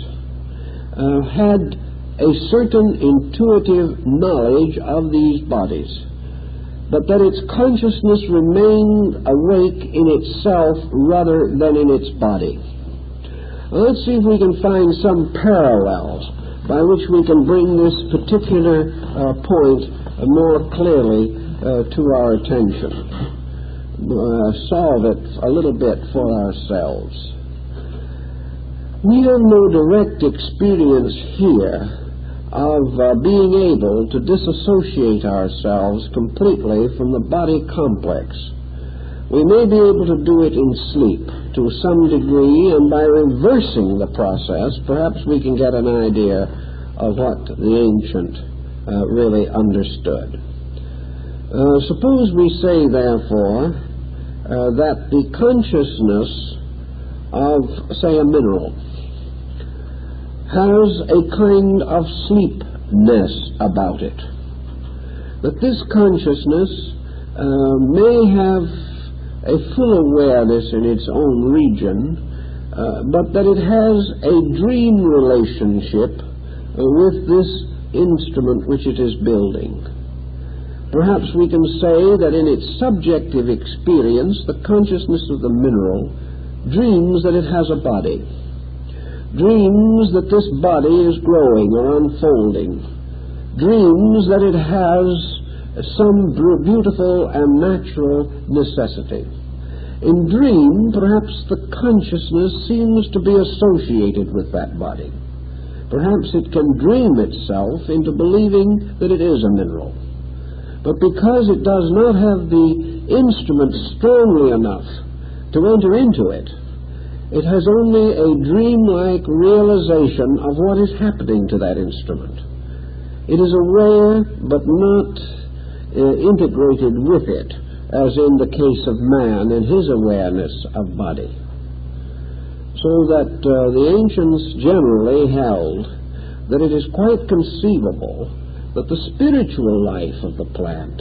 had a certain intuitive knowledge of these bodies, but that its consciousness remained awake in itself rather than in its body. Let's see if we can find some parallels by which we can bring this particular point more clearly to our attention. Solve it a little bit for ourselves. We have no direct experience here of being able to disassociate ourselves completely from the body complex. We may be able to do it in sleep to some degree, and by reversing the process, perhaps we can get an idea of what the ancient really understood. Suppose we say, therefore, that the consciousness of, say, a mineral has a kind of sleepness about it. That this consciousness may have a full awareness in its own region, but that it has a dream relationship with this instrument which it is building. Perhaps we can say that in its subjective experience, the consciousness of the mineral dreams that it has a body, dreams that this body is growing or unfolding, dreams that it has some beautiful and natural necessity. In dream, perhaps the consciousness seems to be associated with that body. Perhaps it can dream itself into believing that it is a mineral. But because it does not have the instrument strongly enough to enter into it, it has only a dreamlike realization of what is happening to that instrument. It is aware, but not integrated with it, as in the case of man and his awareness of body. So that the ancients generally held that it is quite conceivable that the spiritual life of the plant,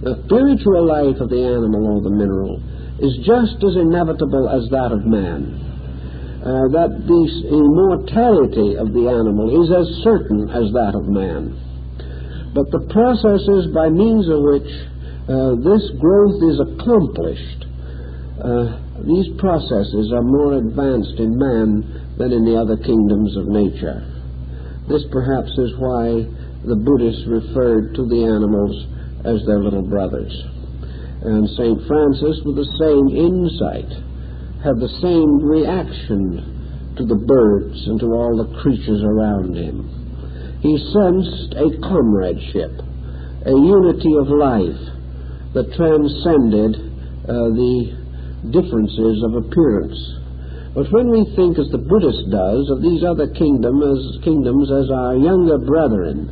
the spiritual life of the animal or the mineral, is just as inevitable as that of man. That the immortality of the animal is as certain as that of man. But the processes by means of which this growth is accomplished, these processes are more advanced in man than in the other kingdoms of nature. This perhaps is why the Buddhists referred to the animals as their little brothers. And St. Francis, with the same insight, had the same reaction to the birds and to all the creatures around him. He sensed a comradeship, a unity of life that transcended the differences of appearance. But when we think, as the Buddhist does, of these other kingdoms as our younger brethren,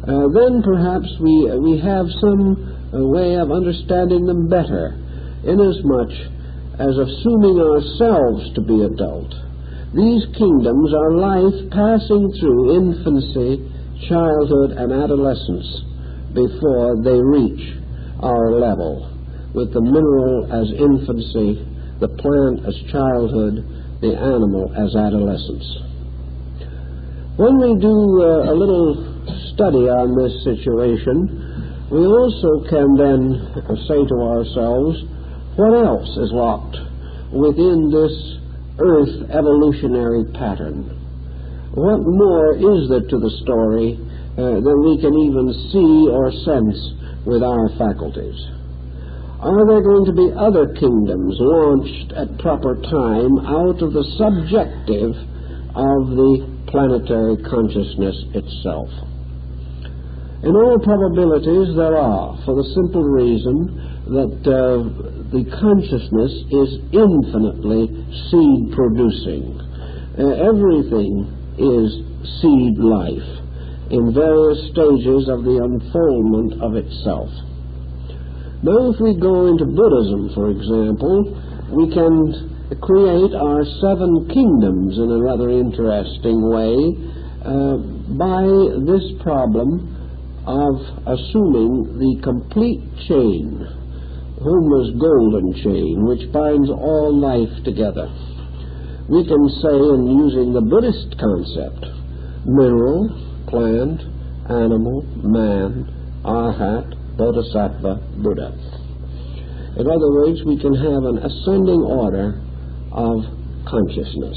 then perhaps we have some way of understanding them better, inasmuch as, assuming ourselves to be adult, these kingdoms are life passing through infancy, childhood, and adolescence before they reach our level, with the mineral as infancy, the plant as childhood, the animal as adolescence. When we do a little study on this situation, we also can then say to ourselves, what else is locked within this earth evolutionary pattern? What more is there to the story than we can even see or sense with our faculties? Are there going to be other kingdoms launched at proper time out of the subjective of the planetary consciousness itself? In all probabilities there are, for the simple reason that the consciousness is infinitely seed-producing. Everything is seed life in various stages of the unfoldment of itself. Now, if we go into Buddhism, for example, we can create our 7 kingdoms in a rather interesting way by this problem of assuming the complete chain, Homer's golden chain, which binds all life together. We can say, in using the Buddhist concept, mineral, plant, animal, man, arhat, bodhisattva, Buddha. In other words, we can have an ascending order of consciousness.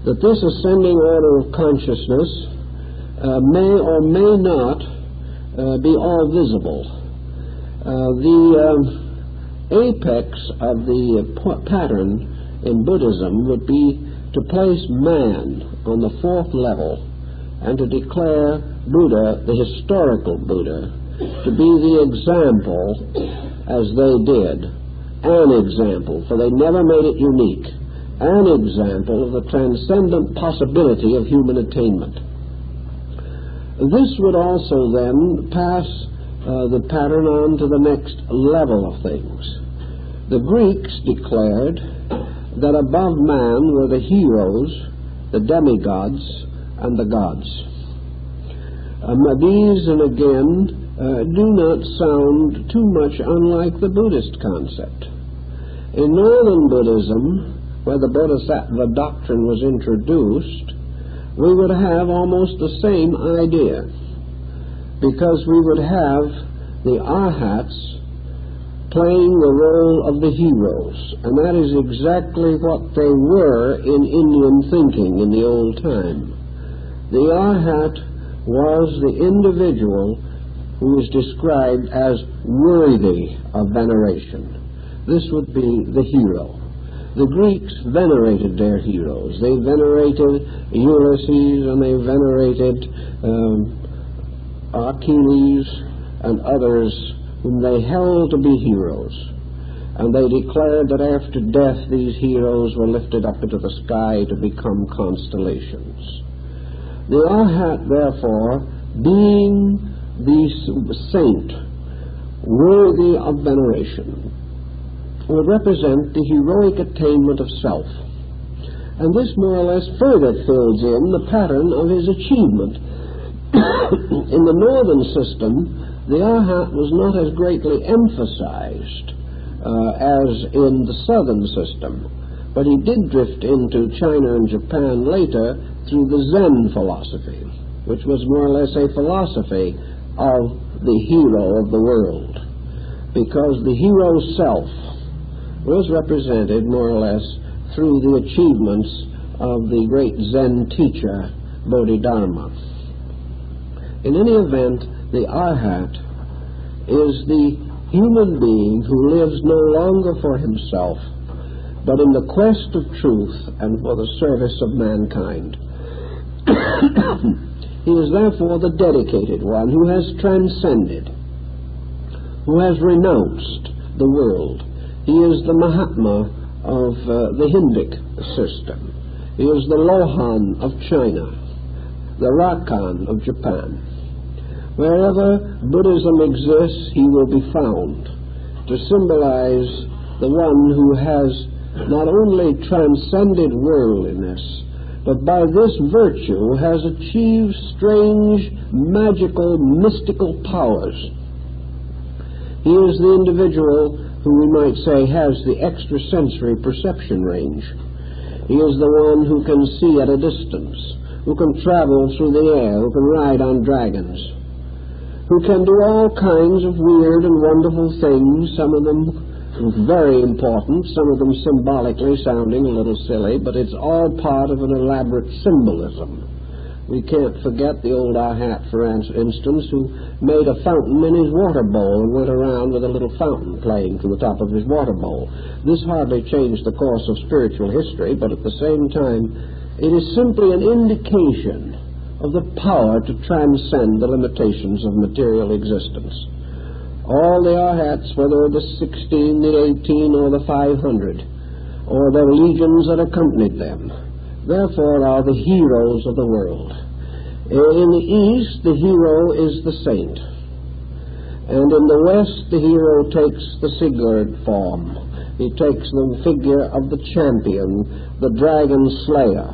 That this ascending order of consciousness may or may not be all visible. The apex of the pattern in Buddhism would be to place man on the 4th level and to declare Buddha, the historical Buddha, to be the example, as they did, an example, for they never made it unique, an example of the transcendent possibility of human attainment. This would also then pass the pattern on to the next level of things. The Greeks declared that above man were the heroes, the demigods, and the gods. These, and again, do not sound too much unlike the Buddhist concept. In northern Buddhism, where the Bodhisattva doctrine was introduced, we would have almost the same idea, because we would have the arhats playing the role of the heroes, and that is exactly what they were in Indian thinking in the old time. The arhat was the individual who is described as worthy of veneration. This would be the hero. The Greeks venerated their heroes. They venerated Ulysses, and they venerated Achilles and others whom they held to be heroes. And they declared that after death these heroes were lifted up into the sky to become constellations. The arhat, therefore, being the saint worthy of veneration, would represent the heroic attainment of self. And this more or less further fills in the pattern of his achievement. In the northern system, the arhat was not as greatly emphasized as in the southern system, but he did drift into China and Japan later through the Zen philosophy, which was more or less a philosophy of the hero of the world, because the hero's self was represented more or less through the achievements of the great Zen teacher Bodhidharma. In any event, the arhat is the human being who lives no longer for himself, but in the quest of truth and for the service of mankind. He is therefore the dedicated one who has transcended, who has renounced the world. He is the Mahatma of the Hindic system. He is the Lohan of China, the Rakan of Japan. Wherever Buddhism exists, he will be found to symbolize the one who has not only transcended worldliness, but by this virtue has achieved strange, magical, mystical powers. He is the individual who we might say has the extrasensory perception range. He is the one who can see at a distance, who can travel through the air, who can ride on dragons, who can do all kinds of weird and wonderful things, some of them very important, some of them symbolically sounding a little silly, but it's all part of an elaborate symbolism. We can't forget the old Arhat, for instance, who made a fountain in his water bowl and went around with a little fountain playing from the top of his water bowl. This hardly changed the course of spiritual history, but at the same time, it is simply an indication of the power to transcend the limitations of material existence. All the Arhats, whether the 16, the 18, or the 500, or the legions that accompanied them, therefore are the heroes of the world. In the East, the hero is the saint. And in the West, the hero takes the Sigurd form. He takes the figure of the champion, the dragon slayer.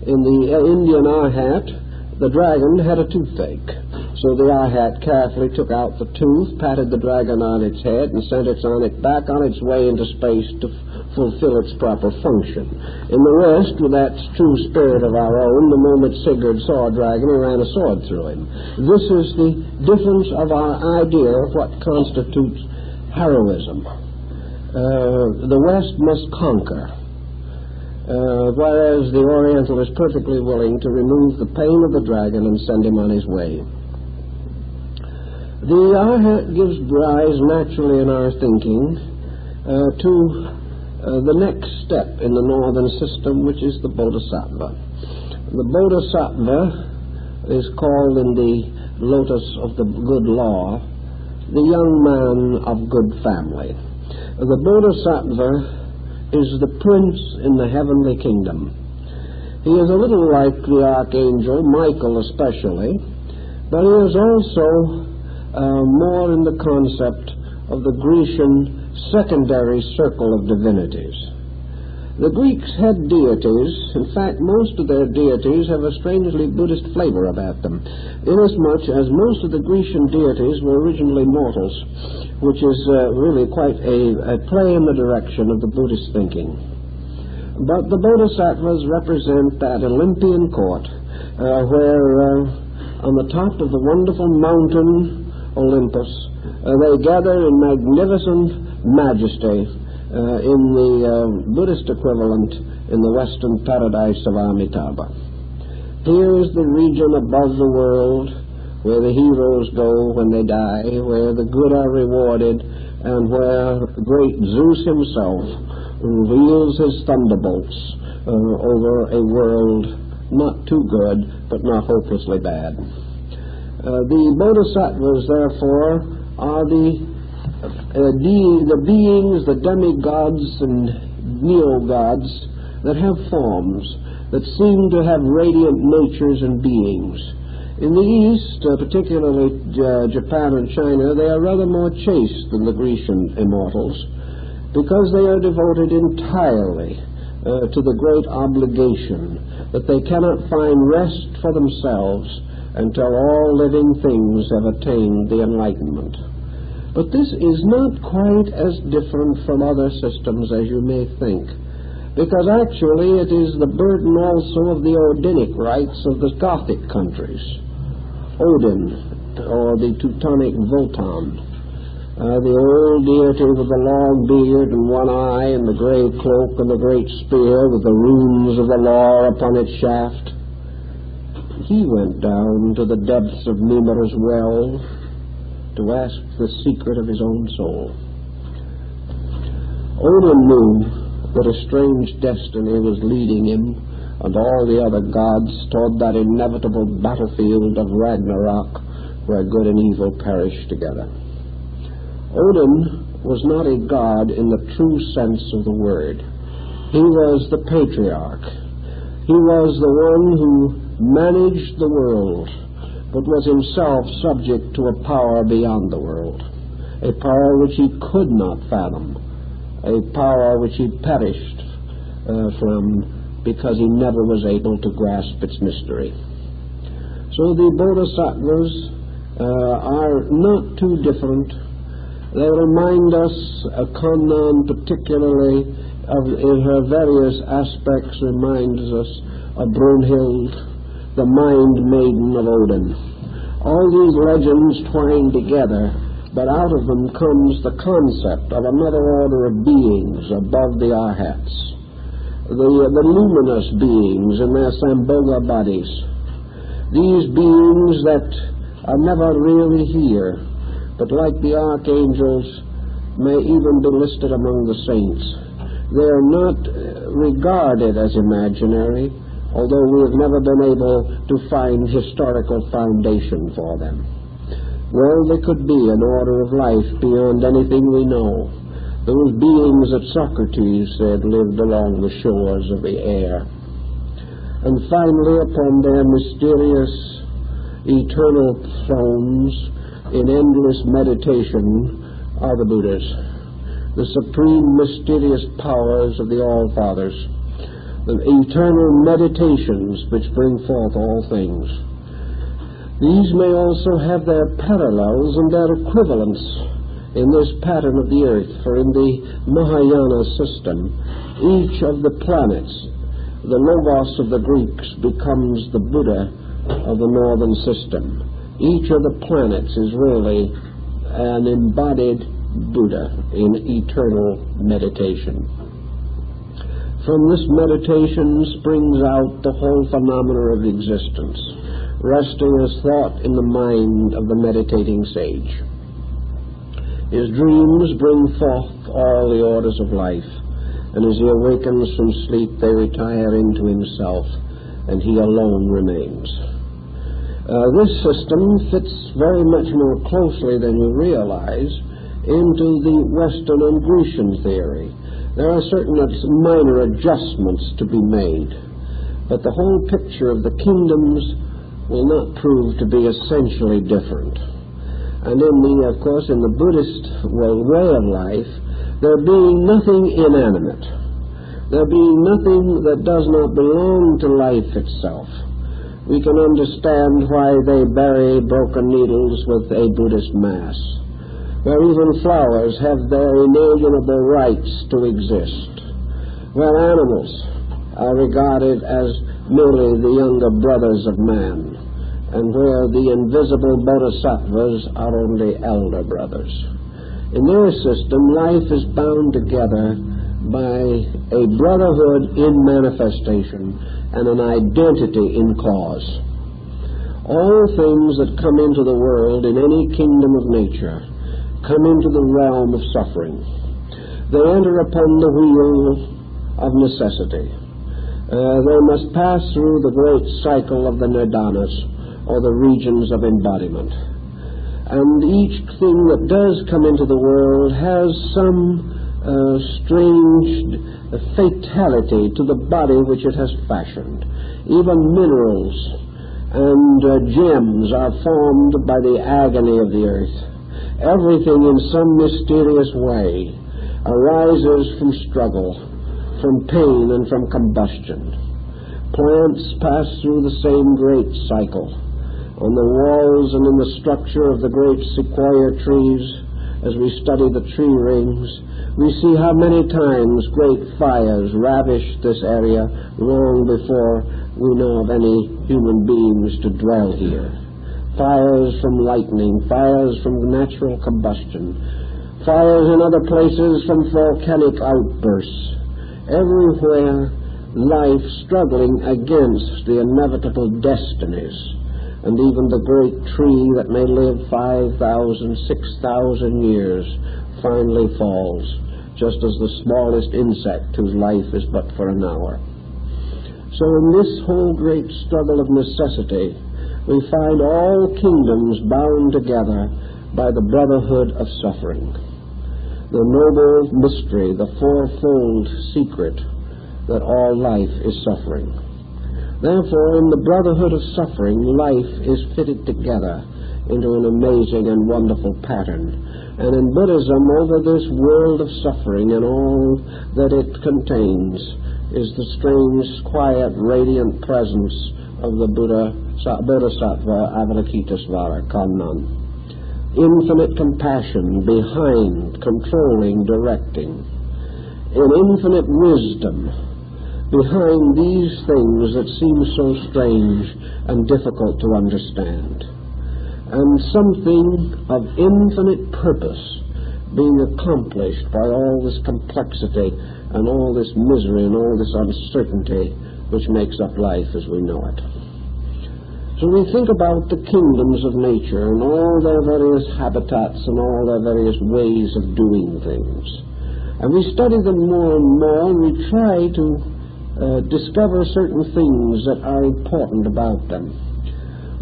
In the Indian Arhat, the dragon had a toothache. So the Arhat carefully took out the tooth, patted the dragon on its head, and sent it back on its way into space to fulfill its proper function. In the West, with that true spirit of our own, the moment Sigurd saw a dragon, he ran a sword through him. This is the difference of our idea of what constitutes heroism. The West must conquer, whereas the Oriental is perfectly willing to remove the pain of the dragon and send him on his way. The Arhat gives rise naturally in our thinking to the next step in the northern system, which is the Bodhisattva. The Bodhisattva is called in the Lotus of the Good Law the young man of good family. The Bodhisattva is the prince in the heavenly kingdom. He is a little like the archangel Michael especially, but he is also more in the concept of the Grecian secondary circle of divinities. The Greeks had deities. In fact, most of their deities have a strangely Buddhist flavor about them, inasmuch as most of the Grecian deities were originally mortals, which is really quite a play in the direction of the Buddhist thinking. But the Bodhisattvas represent that Olympian court where on the top of the wonderful mountain Olympus, they gather in magnificent majesty in the Buddhist equivalent in the western paradise of Amitabha. Here is the region above the world where the heroes go when they die, where the good are rewarded, and where great Zeus himself wields his thunderbolts over a world not too good, but not hopelessly bad. The Bodhisattvas, therefore, are the beings, the demigods and neo-gods that have forms, that seem to have radiant natures and beings. In the East, particularly Japan and China, they are rather more chaste than the Grecian immortals, because they are devoted entirely to the great obligation that they cannot find rest for themselves until all living things have attained the enlightenment. But this is not quite as different from other systems as you may think, because actually it is the burden also of the Odinic rites of the Gothic countries. Odin, or the Teutonic Wotan, the old deity with the long beard and one eye and the gray cloak and the great spear with the runes of the law upon its shaft. He went down to the depths of Mimir's well to ask the secret of his own soul. Odin knew that a strange destiny was leading him and all the other gods toward that inevitable battlefield of Ragnarok where good and evil perish together. Odin was not a god in the true sense of the word. He was the patriarch. He was the one who managed the world, but was himself subject to a power beyond the world, a power which he could not fathom, a power which he perished from because he never was able to grasp its mystery. So the Bodhisattvas are not too different. They remind us, Kannan particularly, in her various aspects, reminds us of Brunhild, the mind maiden of Odin. All these legends twine together, but out of them comes the concept of another order of beings above the Arhats, the luminous beings in their Sambhoga bodies. These beings that are never really here, but like the archangels, may even be listed among the saints. They are not regarded as imaginary, although we have never been able to find historical foundation for them. Well, they could be an order of life beyond anything we know. Those beings that Socrates said lived along the shores of the air. And finally, upon their mysterious eternal thrones, in endless meditation, are the Buddhas, the supreme mysterious powers of the All-Fathers, the eternal meditations which bring forth all things. These may also have their parallels and their equivalents in this pattern of the earth, for in the Mahayana system, each of the planets, the Logos of the Greeks, becomes the Buddha of the northern system. Each of the planets is really an embodied Buddha in eternal meditation. From this meditation springs out the whole phenomena of existence, resting as thought in the mind of the meditating sage. His dreams bring forth all the orders of life, and as he awakens from sleep, they retire into himself, and he alone remains. This system fits very much more closely than you realize into the Western and Grecian theory. There are certain minor adjustments to be made, but the whole picture of the kingdoms will not prove to be essentially different. And of course, in the Buddhist way of life, there being nothing inanimate, there being nothing that does not belong to life itself, we can understand why they bury broken needles with a Buddhist Mass, where even flowers have their inalienable rights to exist, where animals are regarded as merely the younger brothers of man, and where the invisible bodhisattvas are only elder brothers. In their system, life is bound together by a brotherhood in manifestation and an identity in cause. All things that come into the world in any kingdom of nature come into the realm of suffering. They enter upon the wheel of necessity. They must pass through the great cycle of the nirdanas, or the regions of embodiment. And each thing that does come into the world has some strange fatality to the body which it has fashioned. Even minerals and gems are formed by the agony of the earth. Everything in some mysterious way arises from struggle, from pain, and from combustion. Plants pass through the same great cycle. On the walls and in the structure of the great sequoia trees, as we study the tree rings, we see how many times great fires ravished this area long before we know of any human beings to dwell here. Fires from lightning, fires from natural combustion, fires in other places from volcanic outbursts. Everywhere, life struggling against the inevitable destinies. And even the great tree that may live 5,000, 6,000 years finally falls just as the smallest insect whose life is but for an hour. So in this whole great struggle of necessity, we find all kingdoms bound together by the brotherhood of suffering. The noble mystery, the fourfold secret that all life is suffering. Therefore, in the brotherhood of suffering, life is fitted together into an amazing and wonderful pattern. And in Buddhism, over this world of suffering and all that it contains is the strange, quiet, radiant presence of the Bodhisattva Avalokitesvara Kannan. Infinite compassion behind, controlling, directing. In infinite wisdom behind these things that seem so strange and difficult to understand. And something of infinite purpose being accomplished by all this complexity and all this misery and all this uncertainty which makes up life as we know it. So we think about the kingdoms of nature and all their various habitats and all their various ways of doing things. And we study them more and more, and we try to discover certain things that are important about them.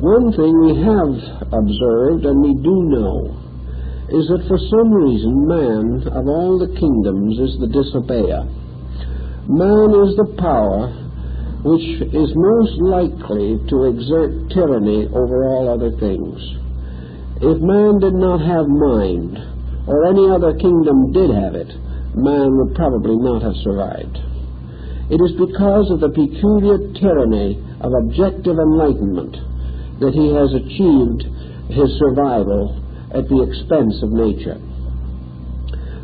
One thing we have observed, and we do know, is that for some reason man, of all the kingdoms, is the disobeyer. Man is the power which is most likely to exert tyranny over all other things. If man did not have mind, or any other kingdom did have it, man would probably not have survived. It is because of the peculiar tyranny of objective enlightenment that he has achieved his survival at the expense of nature.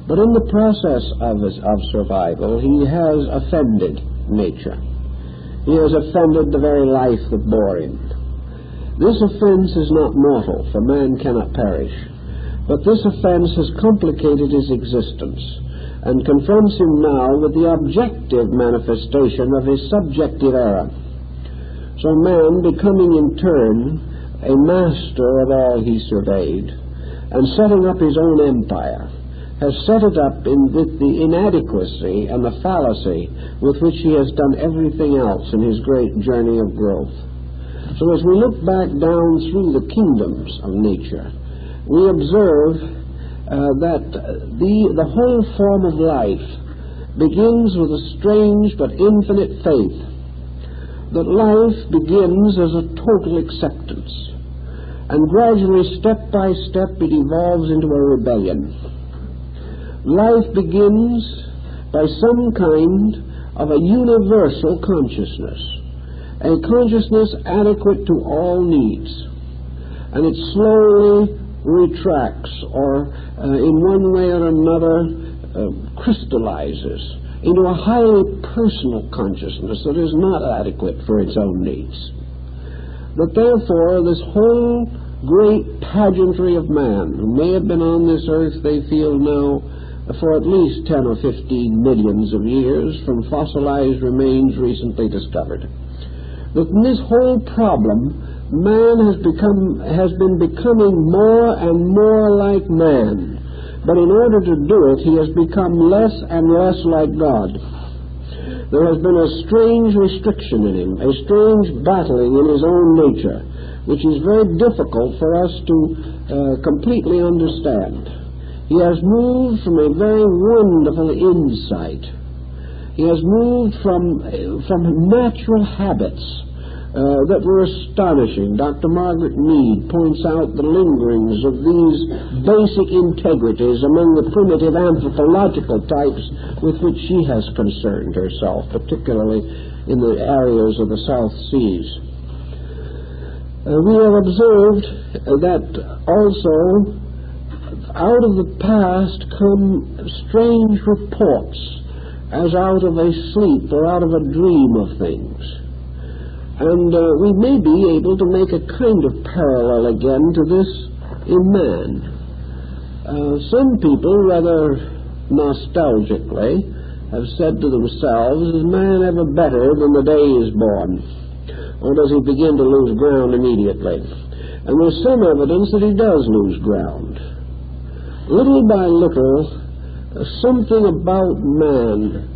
But in the process of survival, he has offended nature. He has offended the very life that bore him. This offense is not mortal, for man cannot perish. But this offense has complicated his existence and confronts him now with the objective manifestation of his subjective error. So man, becoming in turn a master of all he surveyed, and setting up his own empire, has set it up with the inadequacy and the fallacy with which he has done everything else in his great journey of growth. So as we look back down through the kingdoms of nature, we observe that the whole form of life begins with a strange but infinite faith that life begins as a total acceptance, and gradually, step by step, it evolves into a rebellion. Life begins by some kind of a universal consciousness, a consciousness adequate to all needs, and it slowly retracts or in one way or another crystallizes into a highly personal consciousness that is not adequate for its own needs. But therefore, this whole great pageantry of man, who may have been on this earth, they feel now, for at least 10 or 15 millions of years from fossilized remains recently discovered. That in this whole problem, man has been becoming more and more like man. But in order to do it, he has become less and less like God. There has been a strange restriction in him, a strange battling in his own nature, which is very difficult for us to completely understand. He has moved from a very wonderful insight. He has moved from natural habits that were astonishing. Dr. Margaret Mead points out the lingerings of these basic integrities among the primitive anthropological types with which she has concerned herself, particularly in the areas of the South Seas. We have observed that also out of the past come strange reports as out of a sleep or out of a dream of things. And we may be able to make a kind of parallel again to this in man. Some people, rather nostalgically, have said to themselves, is man ever better than the day he is born? Or does he begin to lose ground immediately? And there's some evidence that he does lose ground. Little by little, something about man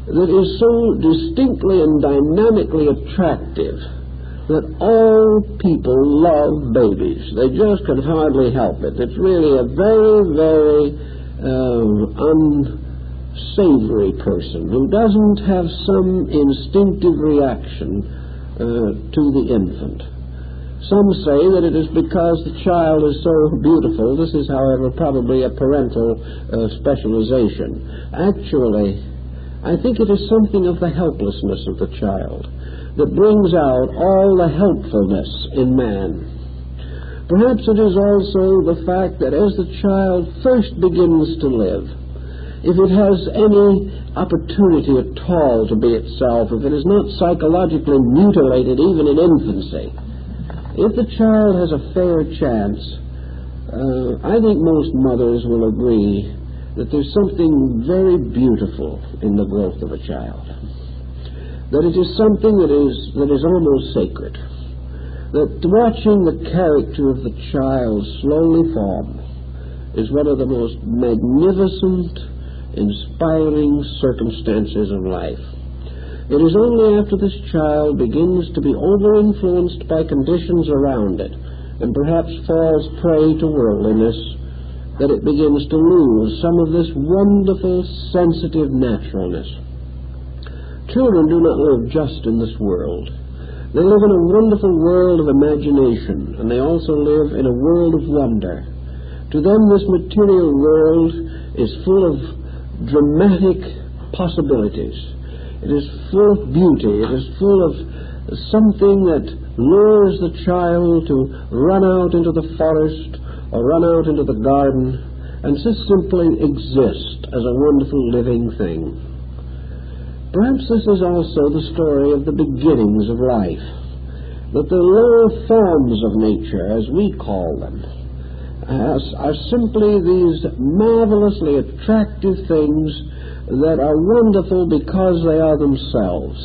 that is so distinctly and dynamically attractive that all people love babies. They just can hardly help it. It's really a very, very unsavory person who doesn't have some instinctive reaction to the infant. Some say that it is because the child is so beautiful. This is, however, probably a parental specialization. Actually, I think it is something of the helplessness of the child that brings out all the helpfulness in man. Perhaps it is also the fact that as the child first begins to live, if it has any opportunity at all to be itself, if it is not psychologically mutilated even in infancy, if the child has a fair chance, I think most mothers will agree that there's something very beautiful in the growth of a child. That it is something that is almost sacred. That watching the character of the child slowly form is one of the most magnificent, inspiring circumstances of life. It is only after this child begins to be over-influenced by conditions around it and perhaps falls prey to worldliness that it begins to lose some of this wonderful, sensitive naturalness. Children do not live just in this world. They live in a wonderful world of imagination, and they also live in a world of wonder. To them, this material world is full of dramatic possibilities. It is full of beauty. It is full of something that lures the child to run out into the forest or run out into the garden and just simply exist as a wonderful living thing. Perhaps this is also the story of the beginnings of life, that the lower forms of nature, as we call them, are simply these marvelously attractive things that are wonderful because they are themselves,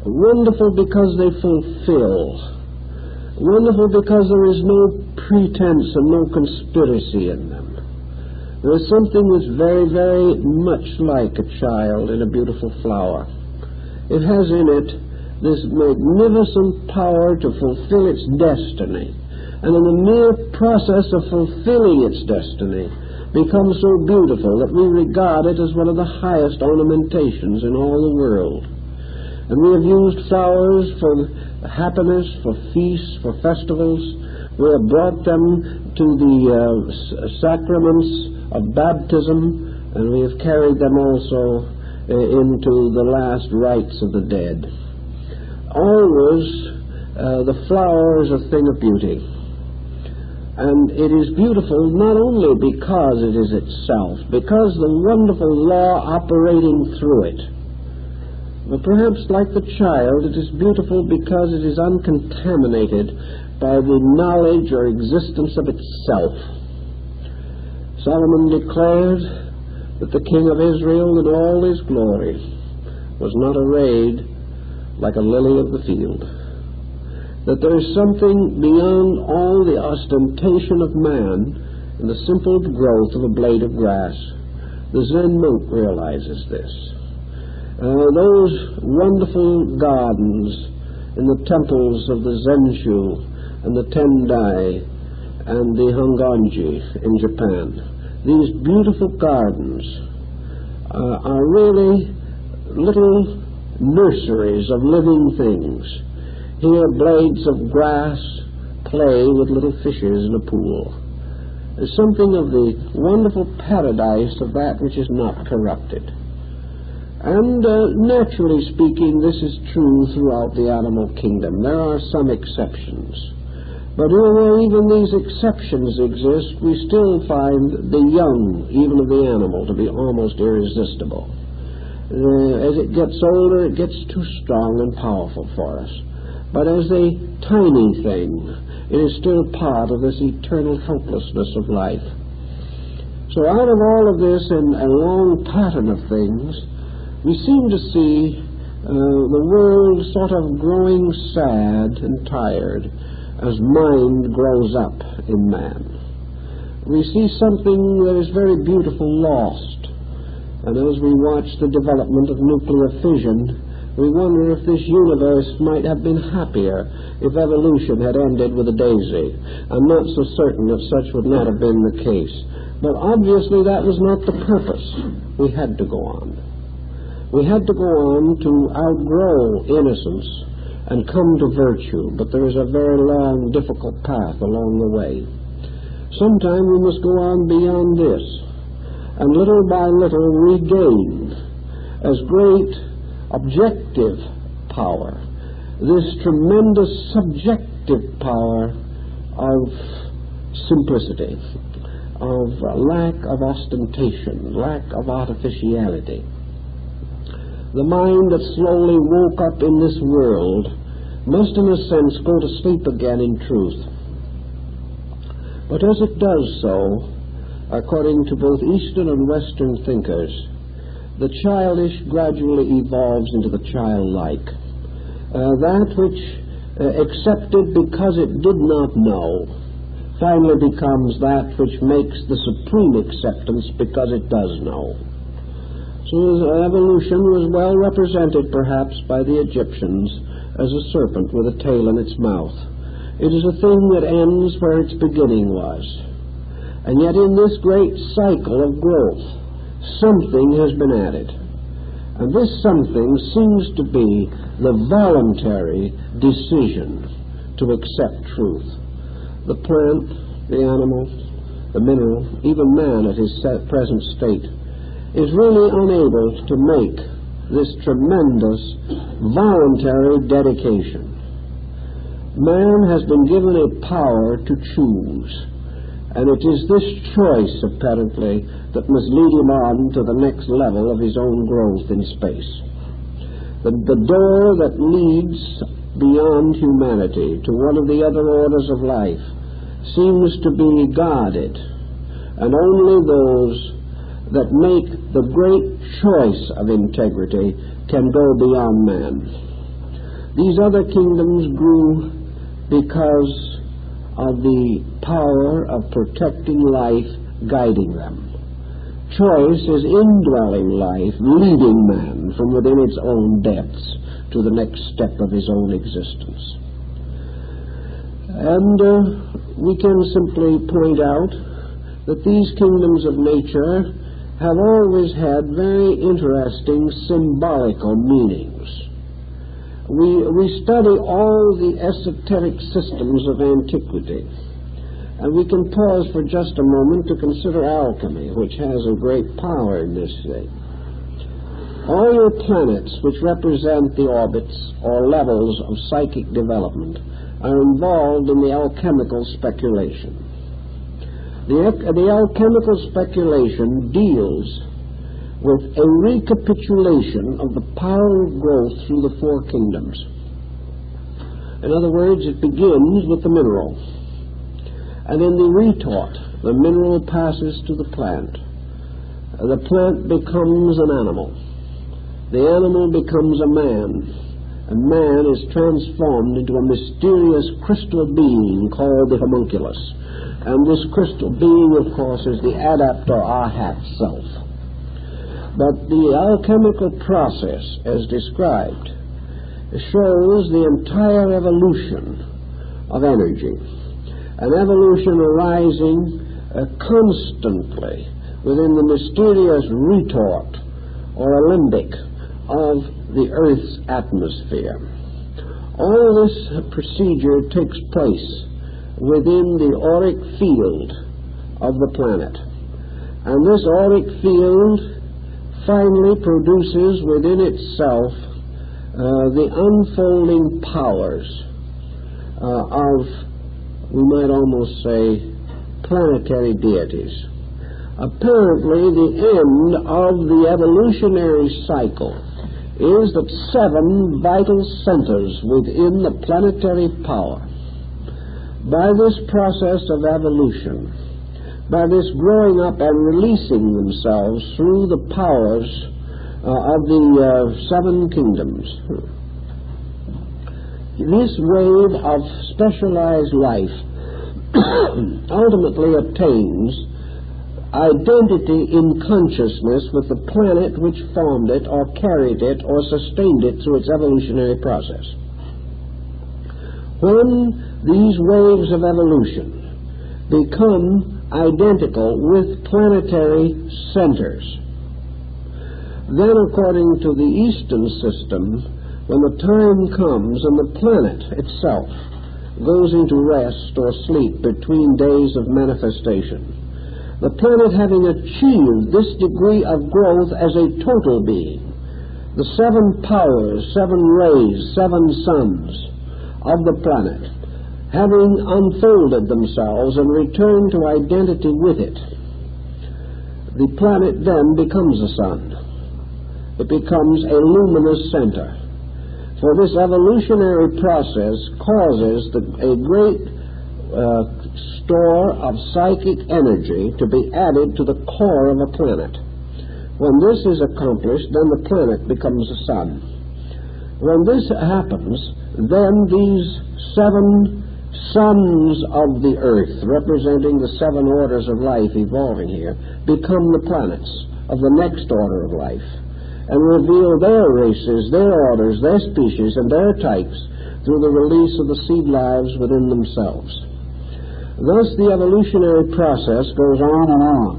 wonderful because they fulfill, wonderful because there is no pretense and no conspiracy in them. There is something that's very, very much like a child in a beautiful flower. It has in it this magnificent power to fulfill its destiny. And in the mere process of fulfilling its destiny becomes so beautiful that we regard it as one of the highest ornamentations in all the world. And we have used flowers for happiness, for feasts, for festivals. We have brought them to the sacraments of baptism, and we have carried them also into the last rites of the dead. Always the flower is a thing of beauty. And it is beautiful not only because it is itself, because the wonderful law operating through it. But perhaps like the child, it is beautiful because it is uncontaminated by the knowledge or existence of itself. Solomon declared that the king of Israel in all his glory was not arrayed like a lily of the field, that there is something beyond all the ostentation of man in the simple growth of a blade of grass. The Zen monk realizes this. Those wonderful gardens in the temples of the Zenshu and the Tendai and the Hongonji in Japan. These beautiful gardens are really little nurseries of living things. Here blades of grass play with little fishes in a pool. There's something of the wonderful paradise of that which is not corrupted. And naturally speaking, this is true throughout the animal kingdom. There are some exceptions. But where even these exceptions exist, we still find the young, even of the animal, to be almost irresistible. As it gets older, it gets too strong and powerful for us. But as a tiny thing, it is still part of this eternal helplessness of life. So out of all of this and a long pattern of things, we seem to see the world sort of growing sad and tired as mind grows up in man. we see something that is very beautiful lost. And as we watch the development of nuclear fission, we wonder if this universe might have been happier if evolution had ended with a daisy. I'm not so certain that such would not have been the case. But obviously that was not the purpose. We had to go on. We had to go on to outgrow innocence and come to virtue, but there is a very long, difficult path along the way. Sometime we must go on beyond this, and little by little regain as great objective power this tremendous subjective power of simplicity, of lack of ostentation, lack of artificiality. The mind that slowly woke up in this world must, in a sense, go to sleep again in truth. But as it does so, according to both Eastern and Western thinkers, the childish gradually evolves into the childlike. That which accepted because it did not know finally becomes that which makes the supreme acceptance because it does know. So evolution was well represented perhaps by the Egyptians as a serpent with a tail in its mouth. It is a thing that ends where its beginning was. And yet in this great cycle of growth, something has been added. And this something seems to be the voluntary decision to accept truth. The plant, the animal, the mineral, even man at his present state, is really unable to make this tremendous voluntary dedication. Man has been given a power to choose, and it is this choice, apparently, that must lead him on to the next level of his own growth in space. The door that leads beyond humanity to one of the other orders of life seems to be guarded, and only those that make the great choice of integrity can go beyond man. These other kingdoms grew because of the power of protecting life guiding them. Choice is indwelling life, leading man from within its own depths to the next step of his own existence. And we can simply point out that these kingdoms of nature have always had very interesting symbolical meanings. We study all the esoteric systems of antiquity, and we can pause for just a moment to consider alchemy, which has a great power in this thing. All your planets, which represent the orbits or levels of psychic development, are involved in the alchemical speculation. The alchemical speculation deals with a recapitulation of the power of growth through the four kingdoms. In other words, it begins with the mineral. And in the retort, the mineral passes to the plant. The plant becomes an animal. The animal becomes a man. And man is transformed into a mysterious crystal being called the homunculus. And this crystal being, of course, is the adept or ahat self. But the alchemical process, as described, shows the entire evolution of energy. An evolution arising constantly within the mysterious retort or alembic of the Earth's atmosphere. All this procedure takes place within the auric field of the planet. And this auric field finally produces within itself the unfolding powers of, we might almost say, planetary deities. Apparently, the end of the evolutionary cycle is that 7 vital centers within the planetary power, by this process of evolution, by this growing up and releasing themselves through the powers of the 7 kingdoms, this wave of specialized life ultimately obtains identity in consciousness with the planet which formed it or carried it or sustained it through its evolutionary process. When these waves of evolution become identical with planetary centers, then according to the Eastern system, when the time comes and the planet itself goes into rest or sleep between days of manifestation, the planet having achieved this degree of growth as a total being, the 7 powers, 7 rays, 7 suns of the planet, having unfolded themselves and returned to identity with it, the planet then becomes a sun. It becomes a luminous center. For this evolutionary process causes a great store of psychic energy to be added to the core of a planet. When this is accomplished, then the planet becomes a sun. When this happens, then these 7 suns of the earth, representing the 7 orders of life evolving here, become the planets of the next order of life, and reveal their races, their orders, their species, and their types through the release of the seed lives within themselves. Thus the evolutionary process goes on and on,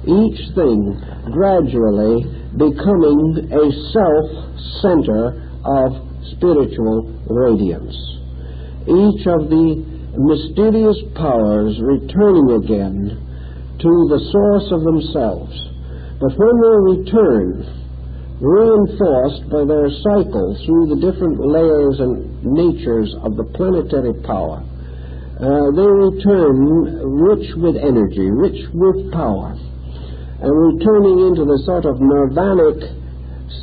each thing gradually becoming a self-center of spiritual radiance. Each of the mysterious powers returning again to the source of themselves. But when they return, reinforced by their cycle through the different layers and natures of the planetary power, they return rich with energy, rich with power, and returning into the sort of nirvanic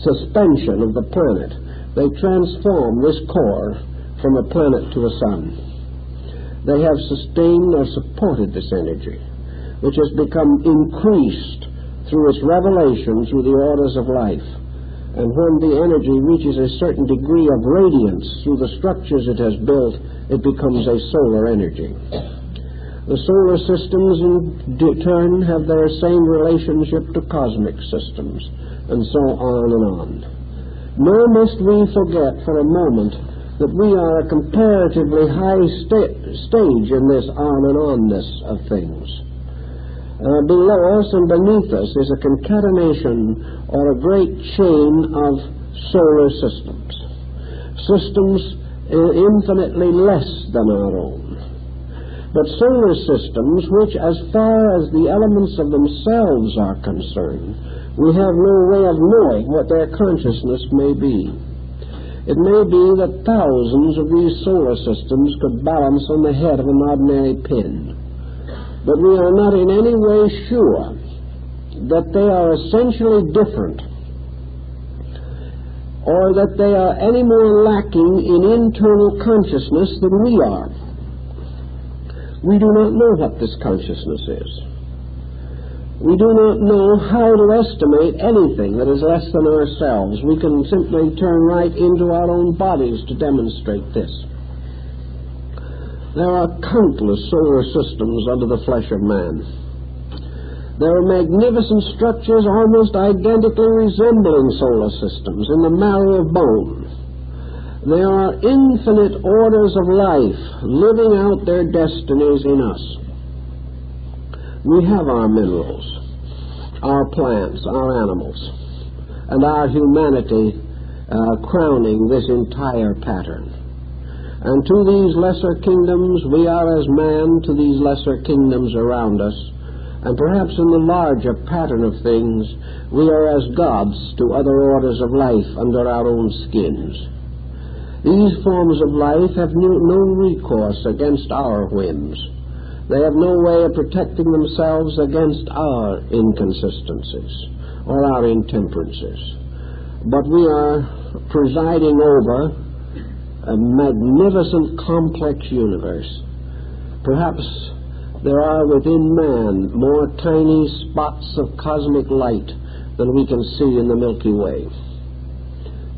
suspension of the planet, they transform this core from a planet to a sun. They have sustained or supported this energy, which has become increased through its revelation through the orders of life. And when the energy reaches a certain degree of radiance through the structures it has built, it becomes a solar energy. The solar systems in turn have their same relationship to cosmic systems, and so on and on. Nor must we forget for a moment that we are a comparatively high stage in this on and onness of things. Below us and beneath us is a concatenation or a great chain of solar systems. Systems infinitely less than our own. But solar systems which, as far as the elements of themselves are concerned, we have no way of knowing what their consciousness may be. It may be that thousands of these solar systems could balance on the head of an ordinary pin. But we are not in any way sure that they are essentially different, or that they are any more lacking in internal consciousness than we are. We do not know what this consciousness is. We do not know how to estimate anything that is less than ourselves. We can simply turn right into our own bodies to demonstrate this. There are countless solar systems under the flesh of man. There are magnificent structures almost identically resembling solar systems in the marrow of bone. There are infinite orders of life living out their destinies in us. We have our minerals, our plants, our animals, and our humanity crowning this entire pattern. And to these lesser kingdoms, we are as man to these lesser kingdoms around us. And perhaps in the larger pattern of things, we are as gods to other orders of life under our own skins. These forms of life have no recourse against our whims. They have no way of protecting themselves against our inconsistencies or our intemperances. But we are presiding over a magnificent, complex universe. Perhaps there are within man more tiny spots of cosmic light than we can see in the Milky Way.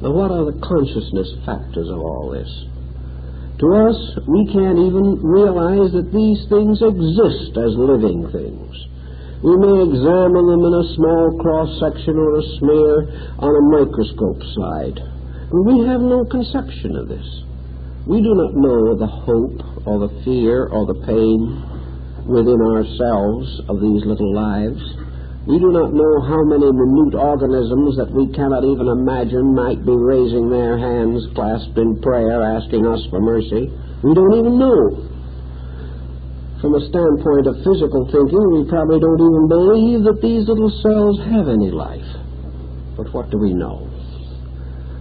Now, what are the consciousness factors of all this? To us, we can't even realize that these things exist as living things. We may examine them in a small cross-section or a smear on a microscope slide, but we have no conception of this. We do not know the hope or the fear or the pain within ourselves of these little lives. We do not know how many minute organisms that we cannot even imagine might be raising their hands, clasped in prayer, asking us for mercy. We don't even know. From a standpoint of physical thinking, we probably don't even believe that these little cells have any life. But what do we know?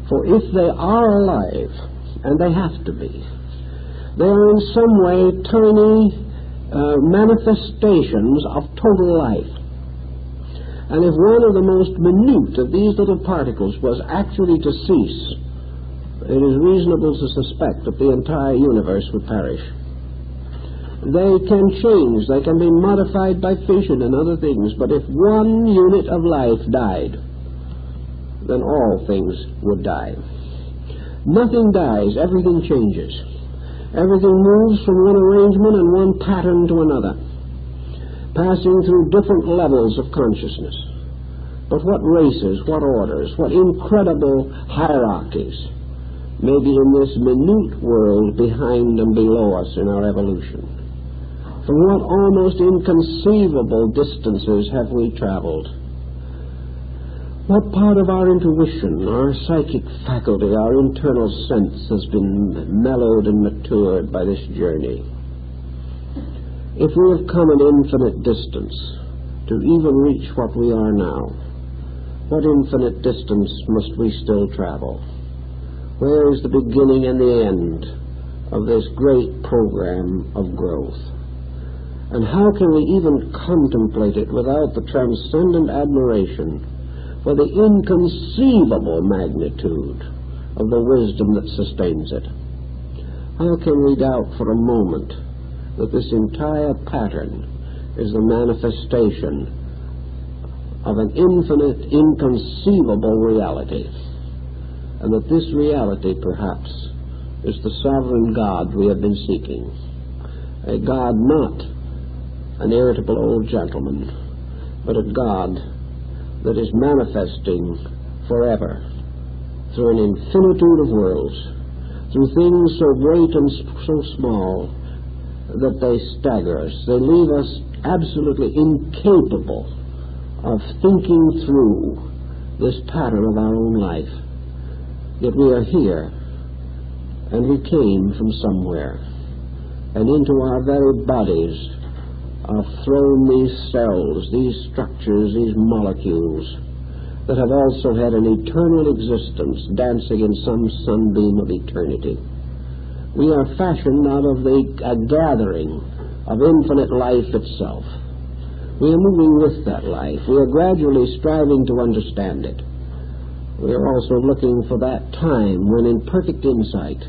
For if they are alive, and they have to be, they are in some way tiny manifestations of total life. And if one of the most minute of these little particles was actually to cease, it is reasonable to suspect that the entire universe would perish. They can change, they can be modified by fission and other things, but if one unit of life died, then all things would die. Nothing dies, everything changes. Everything moves from one arrangement and one pattern to another, passing through different levels of consciousness. But what races, what orders, what incredible hierarchies may be in this minute world behind and below us in our evolution? From what almost inconceivable distances have we traveled? What part of our intuition, our psychic faculty, our internal sense has been mellowed and matured by this journey? If we have come an infinite distance to even reach what we are now, what infinite distance must we still travel? Where is the beginning and the end of this great program of growth? And how can we even contemplate it without the transcendent admiration for the inconceivable magnitude of the wisdom that sustains it? How can we doubt for a moment that this entire pattern is the manifestation of an infinite, inconceivable reality, and that this reality, perhaps, is the sovereign God we have been seeking, a God not an irritable old gentleman, but a God that is manifesting forever through an infinitude of worlds, through things so great and so small that they stagger us. They leave us absolutely incapable of thinking through this pattern of our own life. Yet we are here, and we came from somewhere, and into our very bodies are thrown these cells, these structures, these molecules that have also had an eternal existence dancing in some sunbeam of eternity. We are fashioned out of a gathering of infinite life itself. We are moving with that life. We are gradually striving to understand it. We are also looking for that time when in perfect insight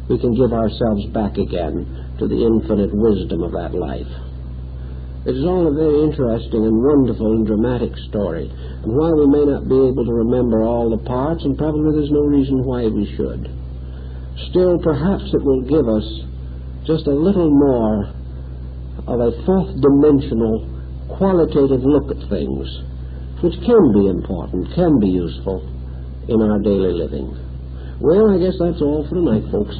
we can give ourselves back again to the infinite wisdom of that life. It is all a very interesting and wonderful and dramatic story, and while we may not be able to remember all the parts, and probably there's no reason why we should, still perhaps it will give us just a little more of a fourth-dimensional qualitative look at things, which can be important, can be useful in our daily living. Well, I guess that's all for tonight, folks.